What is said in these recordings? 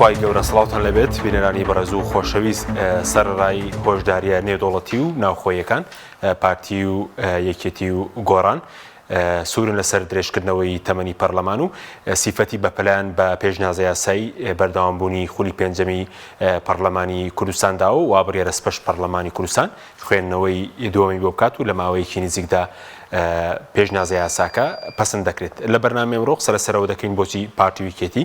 خی گەورە سڵاوتان لەبێت بینەرانی بەڕێز و خۆشەویست سەرڕای هۆشداریە نێودوڵەتی و ناوخۆیەکان پارتی و یەکێتی و گۆڕان سوورن لەسەر درێژکردنەوەی تەمەنی پەرلەمان و سیفەتی بەپەلایەن بە پێشنیازە یاسایی بەردەوامبوونی خولی پێنجەمی پەرلەمانی کوردستاندا و وابڕێرە سپەش پەرلەمانی کوردستان خوێندنەوەی دووەمی بۆ بکات و لە ماوەیەکی نزیکدا پێشنیازە یاساکە پەسەند دەکرێت. لە بەرنامەی ئەمڕۆ سەرەوە دەکەین بۆچی پارتی و یەکێتی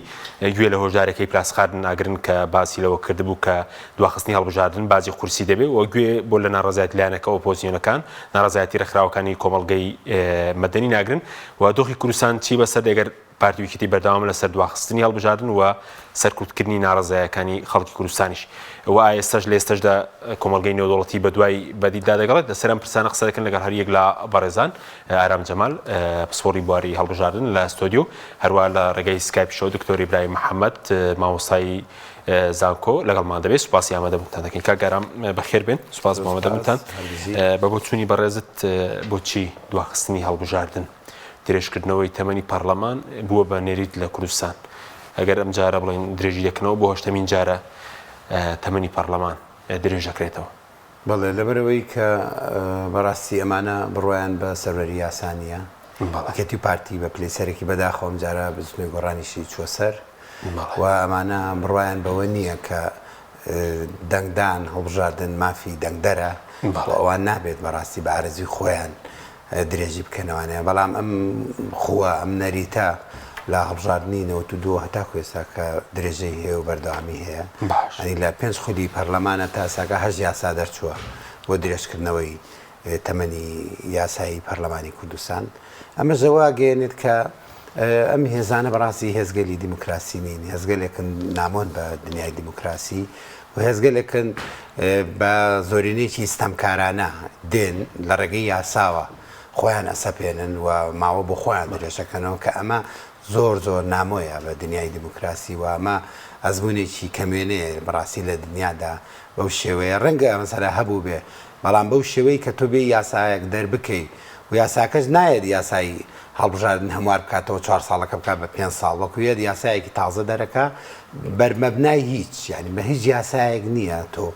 گوێ لە هۆشدارەکەی پلاسخاردن ئاگرن کە باسی لەوە کردبوو کە دواخستنی هەڵبژاردن بازی قورسی دەبێت و گوێ بۆ لە ناڕەزایەتی لایەنەکە ئۆپۆزیۆنەکان ناڕەزایەتی ڕێکخراوەکانی کۆمەڵگەی مەدەنی ناگرن و دۆخی کوردستان چی بەسەر دەگەر پارتی و یەکێتی بەردەوام لەسەر دواخستنی هەڵبژاردن و سەرکوتکردنی ناڕەزایەکانی خەڵکی کوردستانیش و ئێستاش لە ئێستاشدا کۆمەڵگەی نێودوڵەتی بە دوای بەدیدا دەگەڵێت لەسەر ئەم پرسانە قسە دەکەن لەگەڵ هەر یەک لە بەڕێزان ئارام جەمال پسپۆڕی بواری هەڵبژاردن لە ئەستۆدیۆ هەروە لە ڕێگەی سکایپشەوە دکتۆر ئیبراهیم محەممەد مامۆستای زانکۆ لەگەڵمان دەبێت سوپاسی ئامادەبوونتان دەکەین کاگەرام بەخێر بێن سوپاس ئامادەبوونتان بە بۆ چوونی بەڕێزت بۆچی دواخستنی هەڵبژاردن درێژکردنەوەی تەمەنی پەرلەمان بووە بە نێریت لە کوردستان ئەگەر ئەم جارە بڵێن درێژی دەکەنەوە بۆ هەشتمین جارە تەمەنی پەرلەمان درێژ دەکرێتەوە. بەڵێ لەبەرەوەی کە بەڕاستی ئەمانە بڕۆیان بە سەروەری یاسانیە یەکێتی پارتی بە پلەیسەرێکی بەداخەوە ئەم جارە بزمەی گۆڕانیشی چوە سەر و ئەمانە بڕۆیان بەوە نییە کە دەنگدان هەڵبژاردن مافی دەنگدەرە ئەوان نابێت بەڕاستی بە ئارەزوی خۆیان درێژی بکەنەوانەیە بەڵام ئەم خووە ئەم نەریتە لە هەڵبژاردننی 92 هەتا کوێستا کە درێژەی هەیە و بەردەوامی هەیە ئەنی لە 5 خولی پەرلەمانە تا ساکە 8 یاسا دەرچووە بۆ درێژکردنەوەی تەمەنی یاسایی پەرلەمانی کوردستان ئەمە ژەوا گەێنێت کە ئەم هێزانە بەڕاستی هێزگەلی دیموکراسی نین هێزگەلێکن نامۆن بە دنیای دیموکراسی و هێزگەلێکن بە زۆرینەیەکی ستەمکارانە دێن لە ڕێگەی یاساوە خۆیان ئەسەپێنن و ماوە بۆ خۆیان درێژەکەنەوە کە ئەمە زۆر نامۆیە بە دنیای دیموکراسی و ئەمە ئەزمونێکی کەمێنەیە بەڕاستی لە دنیادا بەو شێوەیە ڕەنگە مەسەلا هەبوو بێ بەڵام بەو شێوەی کە تۆ بێ یاسایەک دەربکەی و یاساکەش نایەت یاسایی هەڵبژاردن هەموار بکاتەوە 4 ساڵەکە بکات بە 5 ساڵ وەکوێت یاسایەکی تازە دەرەکە بەرمەبنای هیچ یعنی بە هیچ یاسایەک نییە تۆ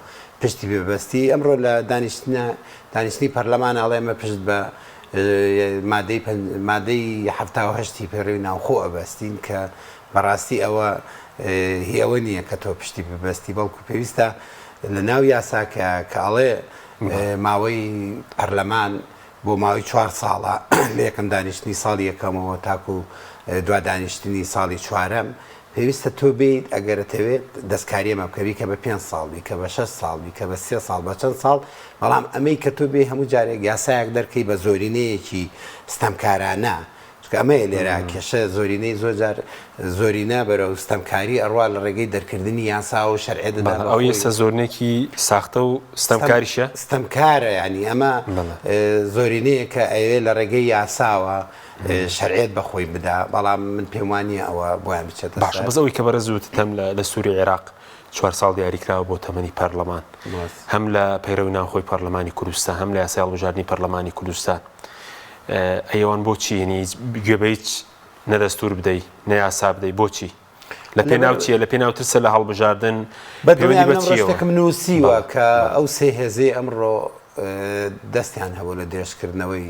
پشتی ببەستی ئەمڕۆ لە دانیشتنی پەرلەمان ئەڵێمە پشت بە مادەی 78 پێڕێوی ناوخۆ ئەبەستین کە بەڕاستی ئەوە هیەوە نییە کە تۆ پشتی ببەستی بەڵکو پێویستە لە ناو یاساکە کە ئەڵێ ماوەی پەرلەمان بۆ ماوەی 4 ساڵە لە یەکەم دانیشتنی ساڵی یەکەمەوە تاکو دوا دانیشتنی ساڵی چوارەم پێویستە تۆ بێت ئەگەرەتەوێت دەستکاری ئەمە بکەوی کە بە 5 ساڵی کە بە 6 ساڵی کە بە 3 ساڵ بە چەند ساڵ بەڵام ئەمەی کە تۆ بێ هەموو جارێک یاسایەک دەرکەی بە زۆرینەیەکی ستەمکارانە ئەمەیە لێرە کێشە زۆرینەی زۆرجار زۆرینە بەرەو ستەمکاری ئەڕوا لە ڕێگەی دەرکردنی یاسا و شەرعێدەدا ئەو ئێستا زۆرنێکی ساختە و ستەمکاریشە ستەمکارە ینی ئەمە زۆرینەیە کە ئەوێ لە ڕێگەی یاساوە شەرعێت بەخۆی بدا بەڵام من پێم وانیە ئەوە بۆیان بچێتە باش بەس ئەوەی کە بەرەزوتتەم لە سووری عێراق 4 ساڵ دیاریکراوە بۆ تەمەنی پەرلەمان هەم لە پەیرەوی ناوخۆی پەرلەمانی کوردستان هەم لە یاسای هەڵبژاردننی پەرلەمانی کوردستان ئەیەوان بۆچی ینی گوێ بە هیچ نەدەستور بدەیت نەیاسا بدەیت بۆچی لە پێناو چیە لە پێناوترسە لە هەڵبژاردن بەدەستێکم نووسیوە کە ئەو سێ هێزەی ئەمڕۆ دەستیان هەبوو لە درێژکردنەوەی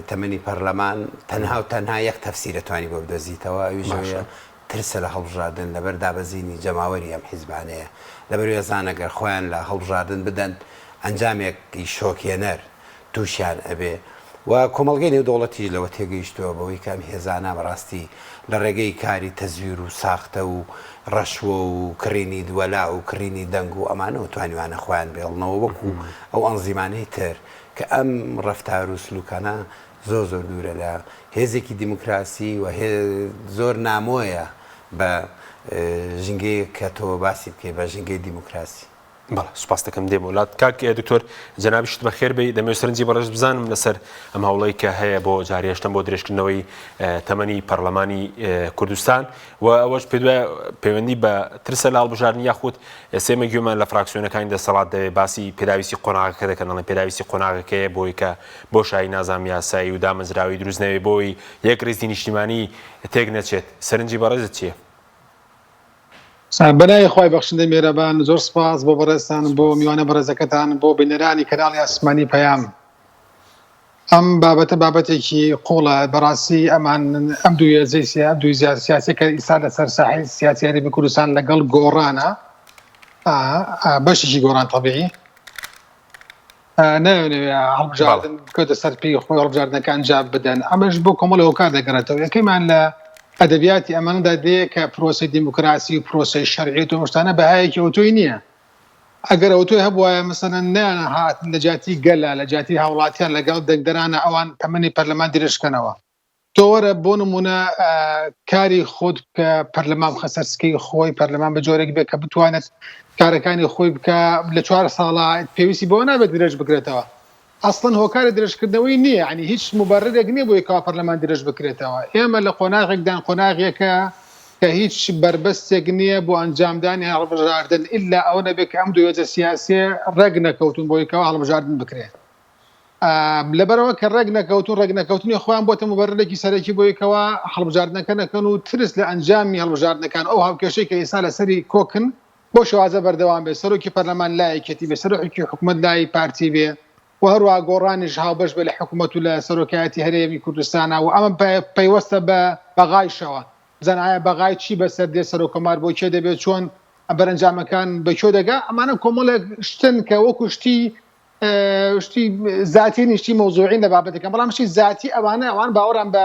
تەمەنی پەرلەمان تەنها و تەنها یەک تەفسیرە توانی بۆ بدۆزیتەوە ئەویژەوەیە ترسە لە هەڵبژاردن لەبەر دابەزینی جەماوەری ئەم حیزبانەیە لەبەر ێزانەگەر خۆیان لە هەڵبژاردن بدەن ئەنجامێکی شۆکێنەر تووشیان ئەبێ و کۆمەڵگەی نێودوڵەتی لەوە تێگەیشتووە بەوەی کەم هێزانە بەڕاستی لە ڕێگەی کاری تەزویر و ساختە و ڕەشوە و کڕینی دووەلا و کڕینی دەنگ و ئەمانەوە توانیوانە خۆیان بێڵنەوە وەکو ئەو ئەنزیمانەی تر کە ئەم ڕەفتار و سلوکانە زۆر دوورە لە هێزێکی دیموکراسی و زۆر نامۆیە بە ژنگەیە کە تۆ باسی بکەی بە ژنگەی دیموکراسی. بەڵێ سوپاس دەکەم دێم وڵات کاک دکتۆر جەنابیشت بەخێر بێ دەمەوێت سەرنجی بەڕێز بزانم لەسەر ئەم هەوڵەی کە هەیە بۆ جاریێشتن بۆ درێژکردنەوەی تەمەنی پەرلەمانی کوردستان و ئەوەش پێ دوایە پەیوەندی بە ترسە لە هەڵبژاردننی یاخود ئێسێمە گوێمان لە فراکسیۆنەکانی دەسەڵات دەوێت باسی پێداویستی قۆناغەکە دەکەن دەڵێن پێداویستی قۆناغەکەیە بۆی کە بۆ شایی نازام یاسایی و دامەزراوی دروست نەوێت بۆی یەک ڕێزی نیشتیمانی تێک نەچێت سەرنجی بەڕێزت چییە؟ بەنای خی بەخشندەی مێرەبان زۆر سپاس بۆ بەڕێستان بۆ میوانە بەڕێزەکەتان بۆ بینەرانی کەناڵی ئاسمانی پەیام. ئەم بابەتە بابەتێکی قوڵە بەڕاستی ئەم دوو ێزەی دوی سیاسەکە ئیسا لەسەر ساحی سیاسی هەرێمی کوردستان لەگەڵ گۆڕانە بەشێکی گۆڕان تەبیعی ناوێنێ هەڵبژاردن بکەوتە سەر پێی خۆی هەڵبژاردنەکان جاب بدەن ئەمەش بۆ کۆمەڵ هۆکار دەگەڕێتەوە. یەکەیمان لە ئەدەبیاتی ئەمانەدا دێ کە پرۆسی دیموکراسی و پرۆسی شەرعیەت و شتانە بەهایەکی ئۆتۆی نییە. ئەگەر ئەوتۆی هەبوایە مەسەلەن نیانە هات لە جاتی گەلە لە جاتی هاوڵاتیان لەگەڵ دەنگدەرانە ئەوان تەمەنی پەرلەمان درێژکەنەوە. تۆ وەرە بۆ نمونە کاری خۆت بکە پەرلەمان بخە سەر سکەی خۆی پەرلەمان بە جۆرێک بێت کە بتوانێت کارەکانی خۆی بکە لە 4 ساڵە پێویستی بۆ نابێت درێژ بکرێتەوە. ئەسڵەن هۆکاری درێژکردنەوەی نییە، ینی هیچ مبەررێک نییە بۆ یەکەوە پەرلەمان درێژ بکرێتەوە. ئێمە لە قۆناغێکدان قۆناغێکە کە هیچ بربەستێک نییە بۆ ئەنجامدانی هەڵبژاردن ئللا ئەوە نەبێت کە ئەم دوو ێزە سیاسیە ڕێک نەکەوتون بۆ یەکەوە هەڵبژاردن بکرێت. لەبەرەوە کە ڕێک نەکەوتنی خۆیان بۆتە مبەررێکی سەرەکی بۆ یەکەوە هەڵبژاردنەکە نەکەن و ترس لە ئەنجامی هەڵبژاردنەکان ئەو هاوکێشەی کە ئێستا لەسەری کۆکن بۆ شێوازە بەردەوام بێت. سەرۆکی پەرلەمان لایەکێتی بێ، سەرۆکی حکوومەت لای پارتی بێ و هەروە گۆڕانیش هاوبەش بێ لە حکوومەت و لە سەرۆکایەتی هەرێمی کوردستانە و ئەمە پەیوەستە بە بەغایشەوە. زانایە بەغای چی بەسەر دێ سەرۆکەمار بۆ کێ دەبێت چۆن بەرەنجامەکان بەکۆ دەگا. ئەمانە کۆمەڵێک شتن کە وەکو شتی زاتی نیشتی مۆزوعین لە بابەتەکەم، بەڵام شتی زاتی ئەوان باوەڕان بە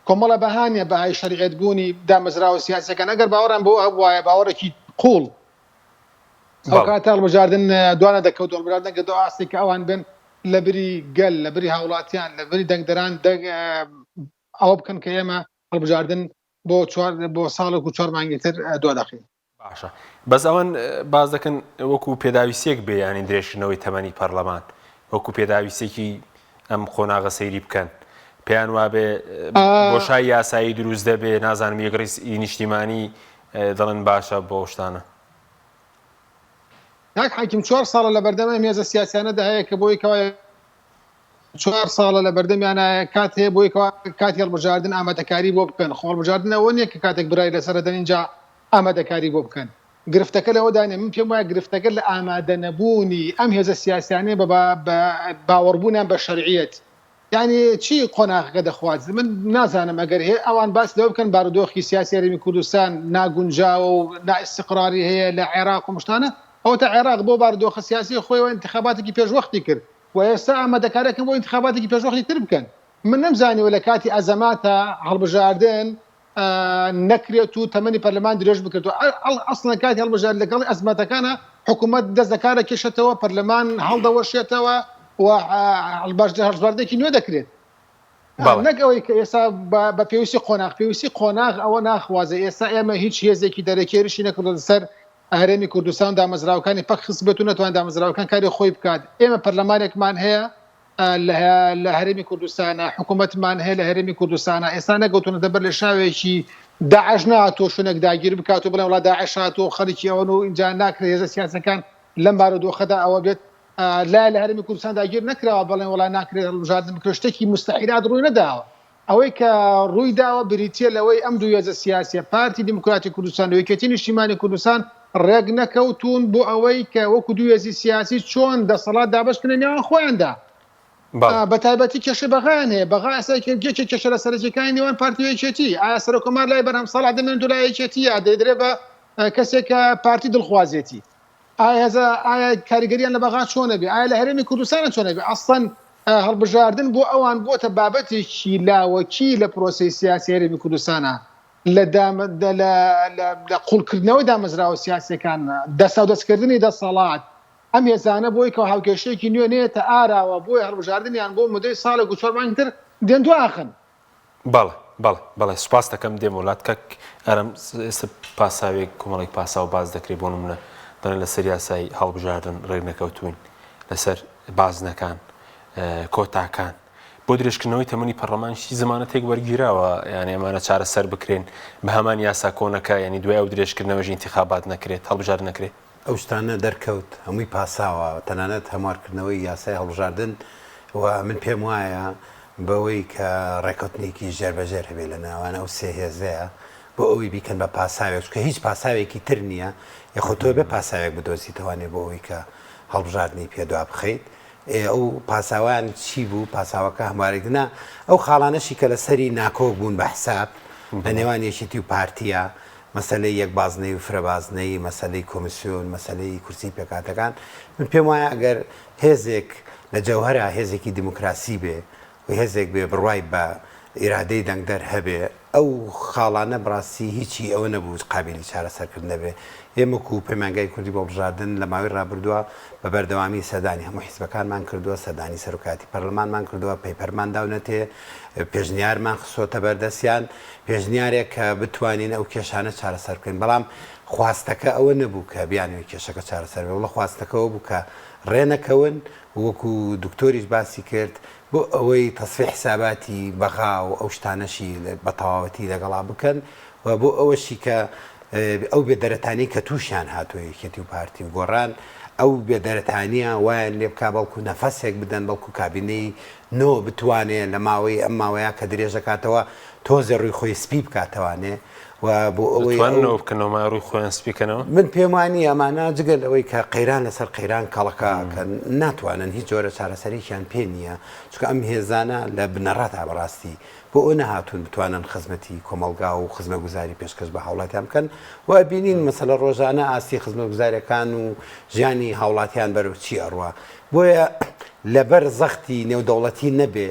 کۆمەڵە بەهانیە بەهای شەریعەت بوونی دامەزراوە سیاسەکان. ئەگەر باوەڕان بۆ هەبوایە باوەڕێکی قوڵ ئەو کاتە هەڵبژاردن دوانە دەکەوت هەڵبژاردن کە دۆ ئاستی کە ئەوان بن لە بری گەل لە بری هاوڵاتیان لە بری دەنگدەران ئەوە بکەن کە ئێمە هەڵبژاردن بۆ ساڵێک و 4 مانگی تر دو دەخین. باشە بەس ئەوان باز دەکەن وەکو پێداویستێک بێ ینی درێژکردنەوەی تەمەنی پەرلەمان وەکو پێداویستێکی ئەم قۆناغە سەیری بکەن پێیان وابێ بۆشای یاسایی دروست دەبێ نازانم یەکڕیس نیشتیمانی دەڵێن باشە بۆ شتانە. ناک حاکم 4 ساڵە لە بەردەمە مێزە سیاسیانەدا هەیە کە بۆی کەوای 4 ساڵە لە بەردەمیانە کات هەیە بۆی کاتی هەڵبژاردن ئامادەکاری بۆ بکەن. هەڵبژاردن ئەوە نییە کە کاتێک برای لەسەر دەن اینجا ئامادەکاری بۆ بکەن. گرفتەکە لەوەدانێ من پێم وایە گرفتەکە لە ئامادە نەبوونی ئەم هێزە سیاسیانەیە بە باوەڕبوونیان بە شەرعیەت. یعنی چی قۆناغەکە دەخوازد من نازانم ئەگەر هەیە ئەوان باس لەوە بکەن بارودۆخی سیاسی هەرێمی کوردستان ناگونجاوە و نائستیقراری هەیە لە عێراق و شتانە ئەو تا عێراق بۆ بارودۆخە سیاسی خۆیەوە انتخاباتێکی پێشوەختی کرد و ئێستا ئامادەکارەکەن بۆ انتخاباتێکی پێشوەختی تر بکەن. من نەمزانیوە لە کاتی ئەزەماتە هەڵبژاردن نەکرێت و تەمەنی پەرلەمان درێژ بکرێت و ئەسڵەن کاتی هەڵبژاردن لەگەڵی ئەزمەتەکانە حکوومەت دەست دەکارە کێشێتەوە پەرلەمان هەڵدەوەشێتەوە و هەڵبژاردنێکی نوێ دەکرێت. نەک ئەوەی کە ئێستا بە پێویستی قۆناغ ئەوە ناخوازە. ئێستا ئێمە هیچ هێزێکی دەرەکێریشی نەکرد لەسەر هەرێمی کوردستان دامەزراوەکانی پەک خست بێت و نەتوان دامەزراوەکان کاری خۆی بکات. ئێمە پەرلەمانێکمان هەیە لە هەرێمی کوردستانە، حکوومەتمان هەیە لە هەرێمی کوردستانە. ئێستا نەگەوتونە دەبەر لە شاوێکی داعش ناتۆ شوێنێک داگیر بکات و بڵێن وڵا داعش هاتۆ خەڵکی ئەوەن و اینجا ناکرێت هێزە سیاسەکان لەم بارودۆخەدا ئەوە بێت لە هەرێمی کوردستان داگیر نەکراوە بڵێن وڵا ناکرێت هەڵبژاردن بکرێت. شتێکی مستەحیلات ڕووی نەداوە. ئەوەی کە ڕووی داوە بریتیە لەوەی ئەم دوو هێزە سیاسیە پارتی دیموکراتی کوردستان و یەکێتی نیشتیمانی کوردستان ڕێک نەکەوتون بۆ ئەوەی کە وەکو دوو هێزی سیاسی چۆن دەسەڵات دابەشکردن نێوان خۆیاندا. بە تایبەتی کێشە بەغایان هەیە. بەغای ئەسایەکی کێشە لە سەرەکیەکانی نێوان پارتی و یەکێتی. ئایا سەرۆکۆمار لای بەرهەم ساڵات دەمێن دوو لای یەکێتیە دەیدرێت بە کەسێک کە پارتی دڵخوازێتی. ئایا کاریگەریان لە بەغا چۆنە بێ؟ ئایا لە هەرێمی کوردستانە چۆنە بێ؟ ئەسڵەن هەڵبژاردن بۆ ئەوان بۆتە بابەتێکی لاوەکی لە پرۆسەی سیاسی هەرێمی کوردستانە لە قوڵکردنەوەی دامەزراوە سیاسەکان دەسا و دەستکردنی دەسەڵات. ئەم هێزانە بۆی کە هاوکێشەیەکی نوێ نێتە ئاراوە بۆی هەڵبژاردنیان بۆ مدەی ساڵێک و 4 مانگ تر دێن دواخن. بەڵێ سوپاس دەکەم دێم وڵات کەک ئەرم پاساوێک کۆمەڵێک پاسا و باز دەکرێت بۆ نمونە دەڵێن لەسەر یاسای هەڵبژاردن ڕێک نەکەوتوین لەسەر بازنەکان کۆتاکان بۆ درێژکردنەوەی تەمەنی پەرلەمانشی زمانەتێک وەرگیراوە یان ئێمانە چارەسەر بکرێن بە هەمان یاسا کۆنەکە ینی دوای و درێژکردنەوەژی انتخابات نەکرێت هەڵبژار نەکرێت. ئەو شتانە دەرکەوت هەمووی پاساوە تەنانەت هەموارکردنەوەی یاسای هەڵبژاردن و من پێم وایە بەوەی کە ڕێکوتنێکی ژێربەژێر هەبێ لە ناوانە ئەو سێ هێزەیە بۆ ئەوەی بیکەن بە پاساوێک کە هیچ پاساوێکی تر نییە یخۆ تۆ بێ پاساوێک بدۆزیتەوانێ بۆ ئەوەی کە هەڵبژاردننی پێدوا بخەیت ئەو پاساوان چی بوو پاساوەکە هەموارێکنا ئەو خاڵانەشی کە لە سەری ناکۆک بوون بە حساب لە نێوان یەکێتی و پارتیە مەسلەی یەک بازنەی و فرەبازنەی مەسلەی کۆمیسیۆن مەسلەی کورسی پێکاتەکان من پێم وایە ئەگەر هێزێک لە جەوهرە هێزێکی دیموکراسی بێ و هێزێک بێ بڕوای بە ئیرادەی دەنگدەر هەبێ ئەو خاڵانە بڕاستی هیچی ئەوە نەبوو قابلی چارەسەرکردن نەبێ ئێمەکو پەیمانگای کوردی بۆ بژاردن لە ماوەی ڕابردووە بە بەردەوامی سەدانی هەموو حیزبەکانمان کردووە سەدانی سەرۆکاتی پەرلەمانمان کردووە پەیپەرمان داونەتێ پێشنیارمان خسۆتە بەردەستیان پێشنیارێک کە بتوانین ئەو کێشانە چارەسەر بکەین بەڵام خواستەکە ئەوە نەبوو کە بیانەوەی کێشەکە چارەسەر بێ وڵە خواستەکەەوە بوو کە ڕێنەکەون وەکو دکتۆریش باسی کرد بۆ ئەوەی تەسفی حساباتی بەغا و ئەو شتانەشی بە تەواوەتی لەگەڵا بکەن و بۆ ئەوەشی کە ئەو بێدەرەتانی کە تووشیان هاتووە یەکێتی و پارتی و گۆڕان ئەو بێدەرەتانیە وایان لێ بکا بەڵکو نەفەسێک بدەن بەڵکو کابینەی نۆ بتوانێت لە ماوەی ئەم ماوەیە کە درێژەکاتەوە تۆزە ڕووی خۆی سپی بکاتەوانێ و بۆ ئەوەی بکەنەوە ڕووی خۆیان سپیکەنەوە من پێم وانی ئەمانە جگەل ئەوەی کە قەیران لەسەر قەیران کاڵەکە کە ناتوانن هیچ جۆرە چارەسەریشیان پێ نییە چکە ئەم هێزانە لە بنەڕەتا بەڕاستی بۆ ئەو نەهاتوون بتوانن خزمەتی کۆمەلگا و خزمە گوزاری پێشکەش بە هاوڵاتیان بکەن و بینین مەسەلە ڕۆژانە ئاستی خزمە گوزاریەکان و ژیانی هاوڵاتیان بەرەو چی ئەڕوە بۆیە لەبەر زەختی نێودەوڵەتی نەبێ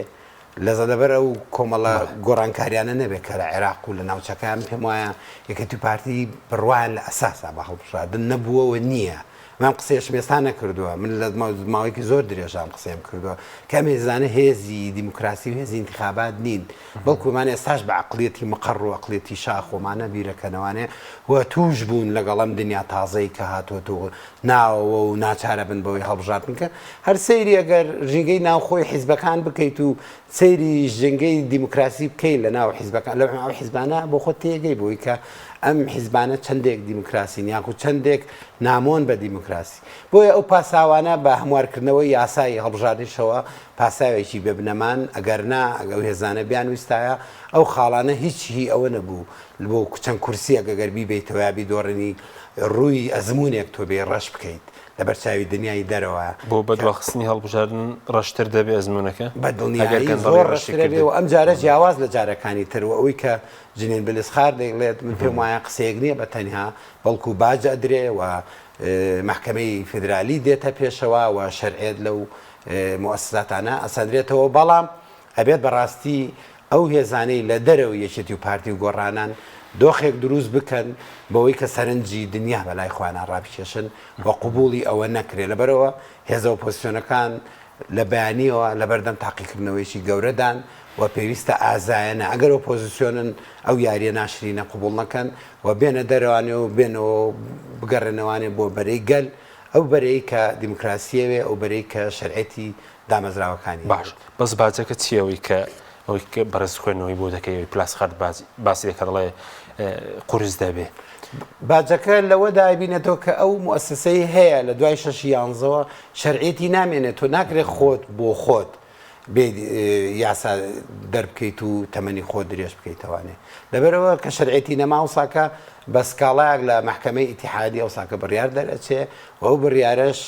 لەبەر ئەو کۆمەڵە گۆڕانکاریانە نەبێت کە لە عێراق و لە ناوچەکان پێم وایە یەکەتی پارتی بڕوایان لە ئەساسا بە هەڵبژاردن نەبووەوە نییە مام قسەیەش مێستا نەکردووە من لە ماوەیەکی زۆر درێژام قسەم کردووە کە مێزانە هێزی دیموکراسی و هێزی انتخابات نین بەڵکومان ئێستاش بە عقلێتی مەقڕ و عقلێتی شاخۆمانە بیرەکەنەوانێ و توش بوون لەگەڵم دنیا تازەی کە هاتوۆ ناوەوە و ناچارە بن بەوەی هەڵبژاردن کە هەر سەیری ئەگەر ژینگەی ناوخۆی حیزبەکان بکەیت و سەیری ژنگەی دیموکراسی بکەیت لە ناو حیزبەکان لە ئەو حیزبانە بۆ خۆت تێگەی بۆی کە ئەم حیزبانە چەندێک دیموکراسی یاکو چەندێک نامۆن بە دیموکراسی بۆیە ئەو پاساوانە بە هەموارکردنەوەی یاسای هەڵبژاردنیشەوە پاساوێکی بێبنەمان ئەگەرنا ئەگەر هێزانە بیان ویستایە ئەو خاڵانە هیچی ئەوە نەبوو بۆ چەند کورسی ئەگەگەربی بیتەوە بیدۆڕنی ڕووی ئەزمونێک تۆ بێ ڕەش بکەیت لە بەرچاوی دنیای دەرەوە بۆ بەدوخستنی هەڵبژاردن ڕەشتر دەبێ ئەزمونونەکە بەدڵنیایی زۆر ڕەشترەبێ و ئەم جارە جیاواز لە جارەکانی تر و ئەوەی کە جنێن بلسخار دەیڵێت من پێم وایە قسەیەک نییە بە تەنها بەڵکو باج ئەدرێ و محکەمەی فیدرالی دێتە پێشەوە و شەرعێت لەو مؤسساتانە ئەسەندرێتەوە بەڵام ئەبێت بەڕاستی ئەو هێزانەی لە دەرەوە یەکێتی و پارتی و گۆڕانان دۆخێک دروست بکەن بەوەی کە سەرنجی دنیا بەلای خوانان ڕابکێشن و قوبوڵی ئەوە نەکرێت لەبەرەوە هێزە ئۆپۆزیسیۆنەکان لە بەیانیەوە لە بەردەم تاقیکردنەوەیشی گەورەدان و پێویستە ئازایەنە ئەگەر ئۆپۆزیسیۆنن ئەو یاریە ناشرینە قوبوڵ نەکەن و بێنە دەرەوانێ و بێنەوە بگەڕێنەوانێ بۆ بەرەی گەل ئەو بەرەی کە دیموکراسیەوێ ئەو بەرەی کە شەرعەتی دامەزراوەکانی باش بەس باجەکە چیەوەی کە ئەوەی بەڕێز خوێنەوەی بۆ دەکەی پلاس خەت باسی دەکە دەڵێ قورس دەبێ باجەکە لەوە دابینێتەوە کە ئەو مؤسسەی هەیە لە دوای شەشی یانزەوە شەرعێتی نامێنێت تۆ ناکرێت خۆت بۆ خۆت بێ یاسا دەربکەیت و تەمەنی خۆت درێژ بکەیتەوانێ لەبەرەوە کە شەرعێتی نەما وساکە بە سکاڵایەک لە محکەمەی ئیتیحادی ئەوساکە بڕیار دەرەچێ و ئەو بڕیارەش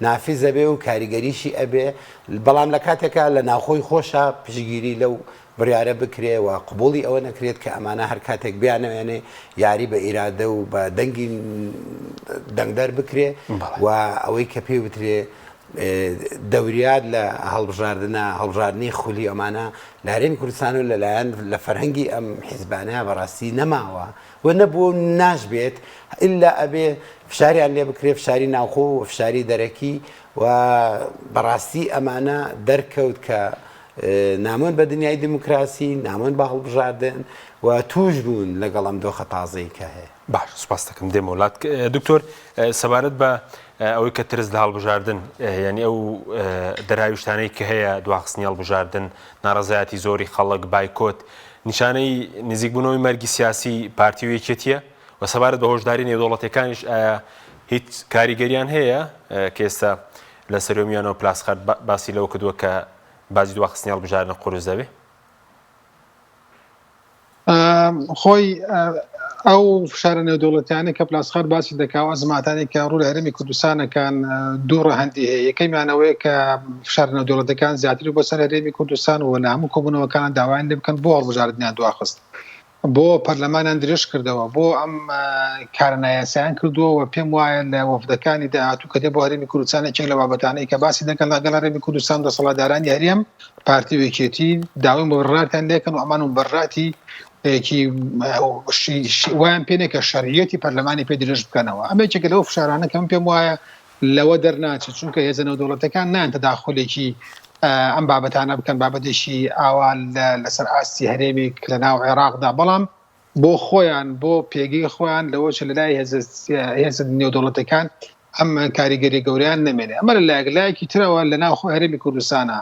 نافیزە بێ و کاریگەریشی ئەبێ بەڵام لە کاتێکە لە ناوخۆی خۆشە پشگیری لەو بڕیارە بکرێ و قبوڵی ئەوە نەکرێت کە ئەمانە هەر کاتێک بیانەوێنێ یاری بە ئیرادە و بە دەنگی دەنگدەر بکرێ و ئەوەی کە پێ بترێ دەوریات لە هەڵبژاردننی خولی ئەمانە لە هەرێمی کوردستان و لەلایەن لە فەرهەنگی ئەم حیزبانەیە بەڕاستی نەماوە و نەبوو ناشبێت ئللا ئەبێ فشاریان لێ بکرێ فشاری ناوخۆ و فشاری دەرەکی و بەڕاستی ئەمانە دەرکەوت کە نامۆن بە دنیای دیموکراسی نامۆن بە هەڵبژاردن و توش بوون لەگەڵ ئەم دۆخە تازەی کە هەیە باش سوپاس دەکەم دێمە وڵات دکتۆر سەبارەت بە ئەوەی کە ترس لە هەڵبژاردن یعنی ئەو دەرهاویشتانەی کە هەیە دواخستنی هەڵبژاردن ناڕەزایەتی زۆری خەڵک بایکۆت نیشانەی نزیکبوونەوەی مەرگی سیاسی پارتی و یەکێتیە و سەبارەت بە هۆشداری نێودەوڵەتەکانیش هیچ کاریگەریان هەیە کە ئێستا لە سەرۆمیانەوە پلاسخەر باسی لەوە کردووە کە بازی دواخستنی هەڵبژاردن قورس دەبێ خۆی ئەو فشارە نێودەوڵەتیانە کە پلاسخار باسی دەکا ئەزماتانی کە ڕوو لە هەرێمی کوردستانەکان دوو ڕەهەندی هەیە. یەکەیمانەوەیە کە فشار نێودەوڵەتەکان زیاتر بۆ سەر هەرێمی کوردستان و لە هەموو کۆبوونەوەکان داوایان لێ بکەن بۆ هەڵبژاردنیان دواخست، بۆ پەرلەمانیان درێژ کردەوە، بۆ ئەم کارەنایاسیان کردووە و پێم وایە لە وەفدەکانی داهاتوو کە دێ بۆ هەرێمی کوردستان یەکێک لە بابەتانەی کە باسی دەکەن لەگەڵ هەرێمی کوردستان دەسەڵاتدارانی هەرێم پارتی وێکێتی داوای مبرراتیان لێکن و ئەمان مبرراتی وایان پێنێ کە شەرعیەتی پەرلەمانی پێ درێژ بکەنەوە. ئەمە یەکێکە لەو فشارانە کەم پێم وایە لەوە دەرناچێت، چونکە هێزە نێودەوڵەتەکان نان تەداخولێکی ئەم بابەتانە بکەن بابەتێکی ئاوان لەسەر ئاستی هەرێمێک لە ناو عێراقدا، بەڵام بۆ خۆیان بۆ پێگەی خۆیان لەوە چ لەلای هێزە نێودەوڵەتەکان ئەم کاریگەری گەوریان نەمێنێ. ئەمە لە لایەکی ترەوە لە ناو هەرێمی کوردستانە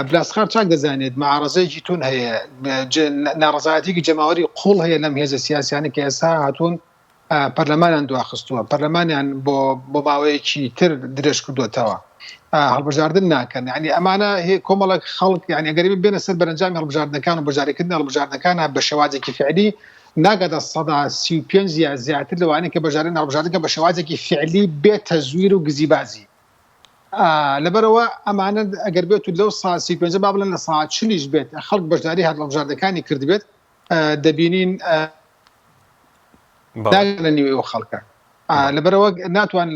بلاسخار چاک دەزانێت معارەزەیەکی تون هەیە، ناڕەزایەتێکی جەماوەری قوڵ هەیە لەم هێزە سیاسیانە کە ئێستا هاتوون پەرلەمانیان دواخستووە، پەرلەمانیان بۆ ماوەیەکی تر درێژ کردوێتەوە، هەڵبژاردن ناکەن. یعنی ئەمانە کۆمەڵک خەڵک یعنی ئەگەری بێنە سەر بەرەنجامی هەڵبژاردنەکان و بەژاریکردنی هەڵبژاردنەکانە بە شێوازێکی فعلی ناگاتە 35 یا زیاتر لەوانەیە کە بەژاردن هەڵبژاردنەکە بە شێوازێکی فعلی بێت تەزویر و گزیبازی. لەبەرەوە ئەمانە ئەگەر بێت و لەو 35 با بڵێن لە 40 بێت خەڵک بەشداری هەڵبژاردنەکانی کردبێت، دەبینین لە نیوەی خەڵکە. لەبەرەوە ناتوان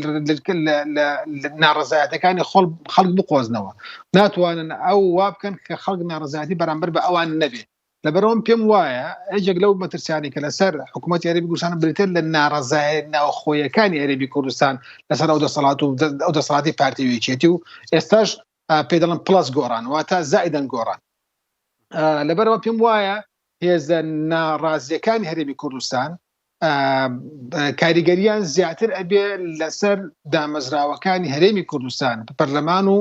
ناڕەزایەتەکانی خەڵک بقۆزنەوە، ناتوانن ئەو وا بکەن کە خەڵک ناڕەزایەتی بەرامبەر بە ئەوان نەبێت. لەبەرەوەم پێم وایە هیچێک لەو مەترسیانی کە لەسەر حکوومەتی هەرێمی کوردستان بریتێت لە ناڕەزایەت ناوخۆیەکانی هەرێمی کوردستان لەسەر ئەو دەسەڵات و ئەو دەسەڵاتی پارتی وێکێتی و ئێستاش پێ دەڵن پڵەس گۆڕان واتە زائیدەن گۆڕان. لەبەرەوە پێم وایە هێزە ناڕازیەکانی هەرێمی کوردستان کاریگەریان زیاتر ئەبێ لەسەر دامەزراوەکانی هەرێمی کوردستان، پەرلەمان و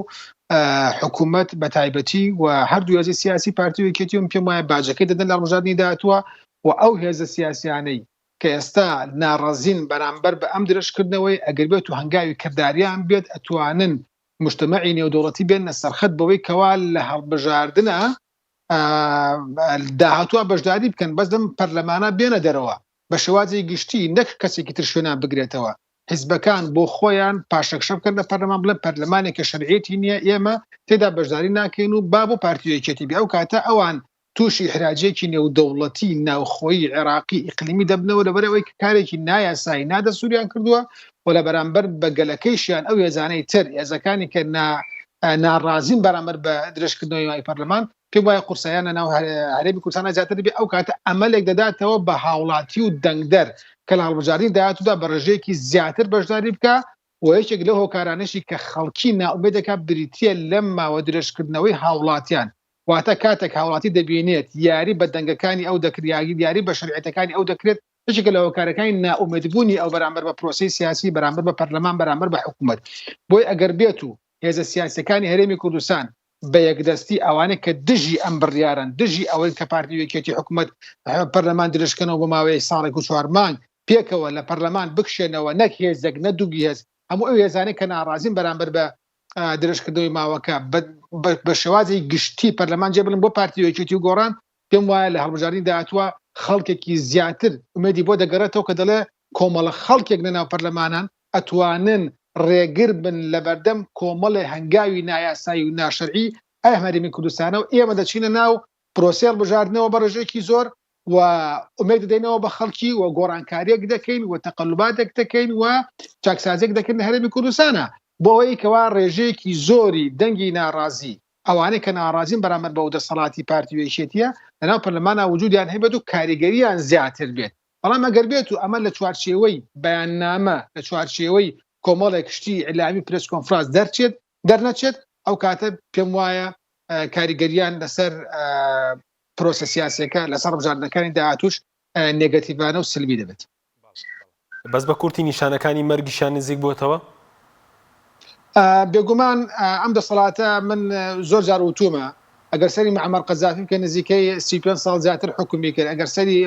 حکوومەت بە تایبەتی و هەردوو هێزە سیاسی پارتی وێکێتی و پێم وایە باجەکەی دەدەن لە هەڵبژاردننی داهاتووە و ئەو هێزە سیاسیانەی کە ئێستا ناڕەزین بەرامبەر بە ئەم درێژکردنەوەی ئەگەر بێت و هەنگاوی کرداریان بێت ئەتوانن مجتەمەعی نێودەوڵەتی بێن سەرخەت بەوەی کەوا لە هەڵبژاردنە داهاتووە بەشداری بکەن، بەس دەم پەرلەمانە بێنە دەرەوە بە شێوازی گشتی نەک کەسێکی تر شوێنان بگرێتەوە. حیزبەکان بۆ خۆیان پاشەکشە بکەن لە پەرلەمان بڵێن پەرلەمانێکە شەرعیەتی نییە، ئێمە تێدا بەشداری ناکەین و با بۆ پارتی وێکێتی بێ. ئەو کاتە ئەوان تووشی حراجێکی نێودەوڵەتی ناوخۆیی عێراقی ئیقلیمی دەبنەوە لەبەرەوەی کارێکی نایاسایی نادەسووریان کردووە و لە بەرامبەر بە گەلەکەیشیان ئەو هێزانەی تر هێزەکانی کە ناڕازین بەرامبەر بە درێژکردنەوەی مای پەرلەمان پێم وایە قورسەیان لە ناو هەرێمی کوردستان زیاتر بێ. ئەو کاتە ئەمەلێک دەداتەوە بە هاوڵاتی و دەنگدەر کە لە هەڵبژاردننی داهاتوودا بە ڕێژەیەکی زیاتر بەشداری بکە و یەکێک لەو هۆکارانەشی کە خەڵکی ناومێدەکە بریتە لەم ماوە درێژکردنەوەی هاوڵاتیان، واتە کاتێک هاوڵاتی دەبینێت یاری بە دەنگەکانی ئەو دەکریاگی یاری بە شەریعەتەکانی ئەو دەکرێت، یەکێک لە هۆکارەکانی ناومێدبوونی ئەو بەرامبەر بە پرۆسەی سیاسی بەرامبەر بە پەرلەمان بەرامبەر بە حکوومەت. بۆی ئەگەر بێت و هێزە سیاسەکانی هەرێمی کوردستان بە یەکدەستی ئەوانە کە دژی ئەم بڕیارن، دژی ئەوەی کە پارتی وێکێتی حکوومەت پەرلەمان درێژکەنەوە بۆ ماوەی ساڵێک و 4 مانگ پێکەوە لە پەرلەمان بکشێنەوە، نەک هێزێک نەدووگی هێز هەموو ئەو هێزانەی کە ناڕازین بەرامبەر بە درێژکردنەوەی ماوەکە بە شێوازی گشتی پەرلەمان جێ بڵن بۆ پارتی وێکێتی و گۆڕان. پێم وایە لە هەڵبژاردننی داهاتووە خەڵکێکی زیاتر ئومێدی بۆ دەگەڕێتەوە کە دەڵێ کۆمەڵە خەڵکێک لەناو پەرلەمانان ئەتوانن ڕێگر بن لە بەردەم کۆمەڵی هەنگاوی نایاسایی و ناشەرعی هەرێمی کوردستانە و ئێمە دەچینە ناو پرۆسە هەڵبژاردنەوە بە ڕێژەیەکی زۆر و ئومێد دەدەینەوە بە خەڵکی و گۆڕانکاریەک دەکەین و تەقەلوباتێک دەکەین و چاکسازێک دەکەن لە هەرێمی کوردستانە بۆ ئەوەی کەوا ڕێژەیەکی زۆری دەنگی ناڕازی ئەوانەی کە ناڕازین بەرامبەر بە دەسەڵاتی پارتی وێکێتیە لەناو پەرلەمانە وجودیان هەیبێت و کاریگەریان زیاتر بێت. بەڵام ئەگەر بێت و ئەمە لە چوارچێوەی بەیاننامە لە چوارچێوەی کۆمەڵێک شتی ئیلامی پرس کۆنفرانس دەرنەچێت، ئەو کاتە پێم وایە کاریگەریان لەسەر پرۆسە سیاسەکە لەسەر هەڵبژاردنەکانی داهاتووش نێگەتیڤانە و سلبی دەبێت. بەس بە کورتی نیشانەکانی مەرگیشان نزیک بووەتەوە؟ بێگومان ئەم دەسەڵاتە من زۆر جار وتومە ئەگەر سەری معمەر قەزافی کە نزیکەی 35 ساڵ زیاتر حکومی کرد، ئەگەر سەری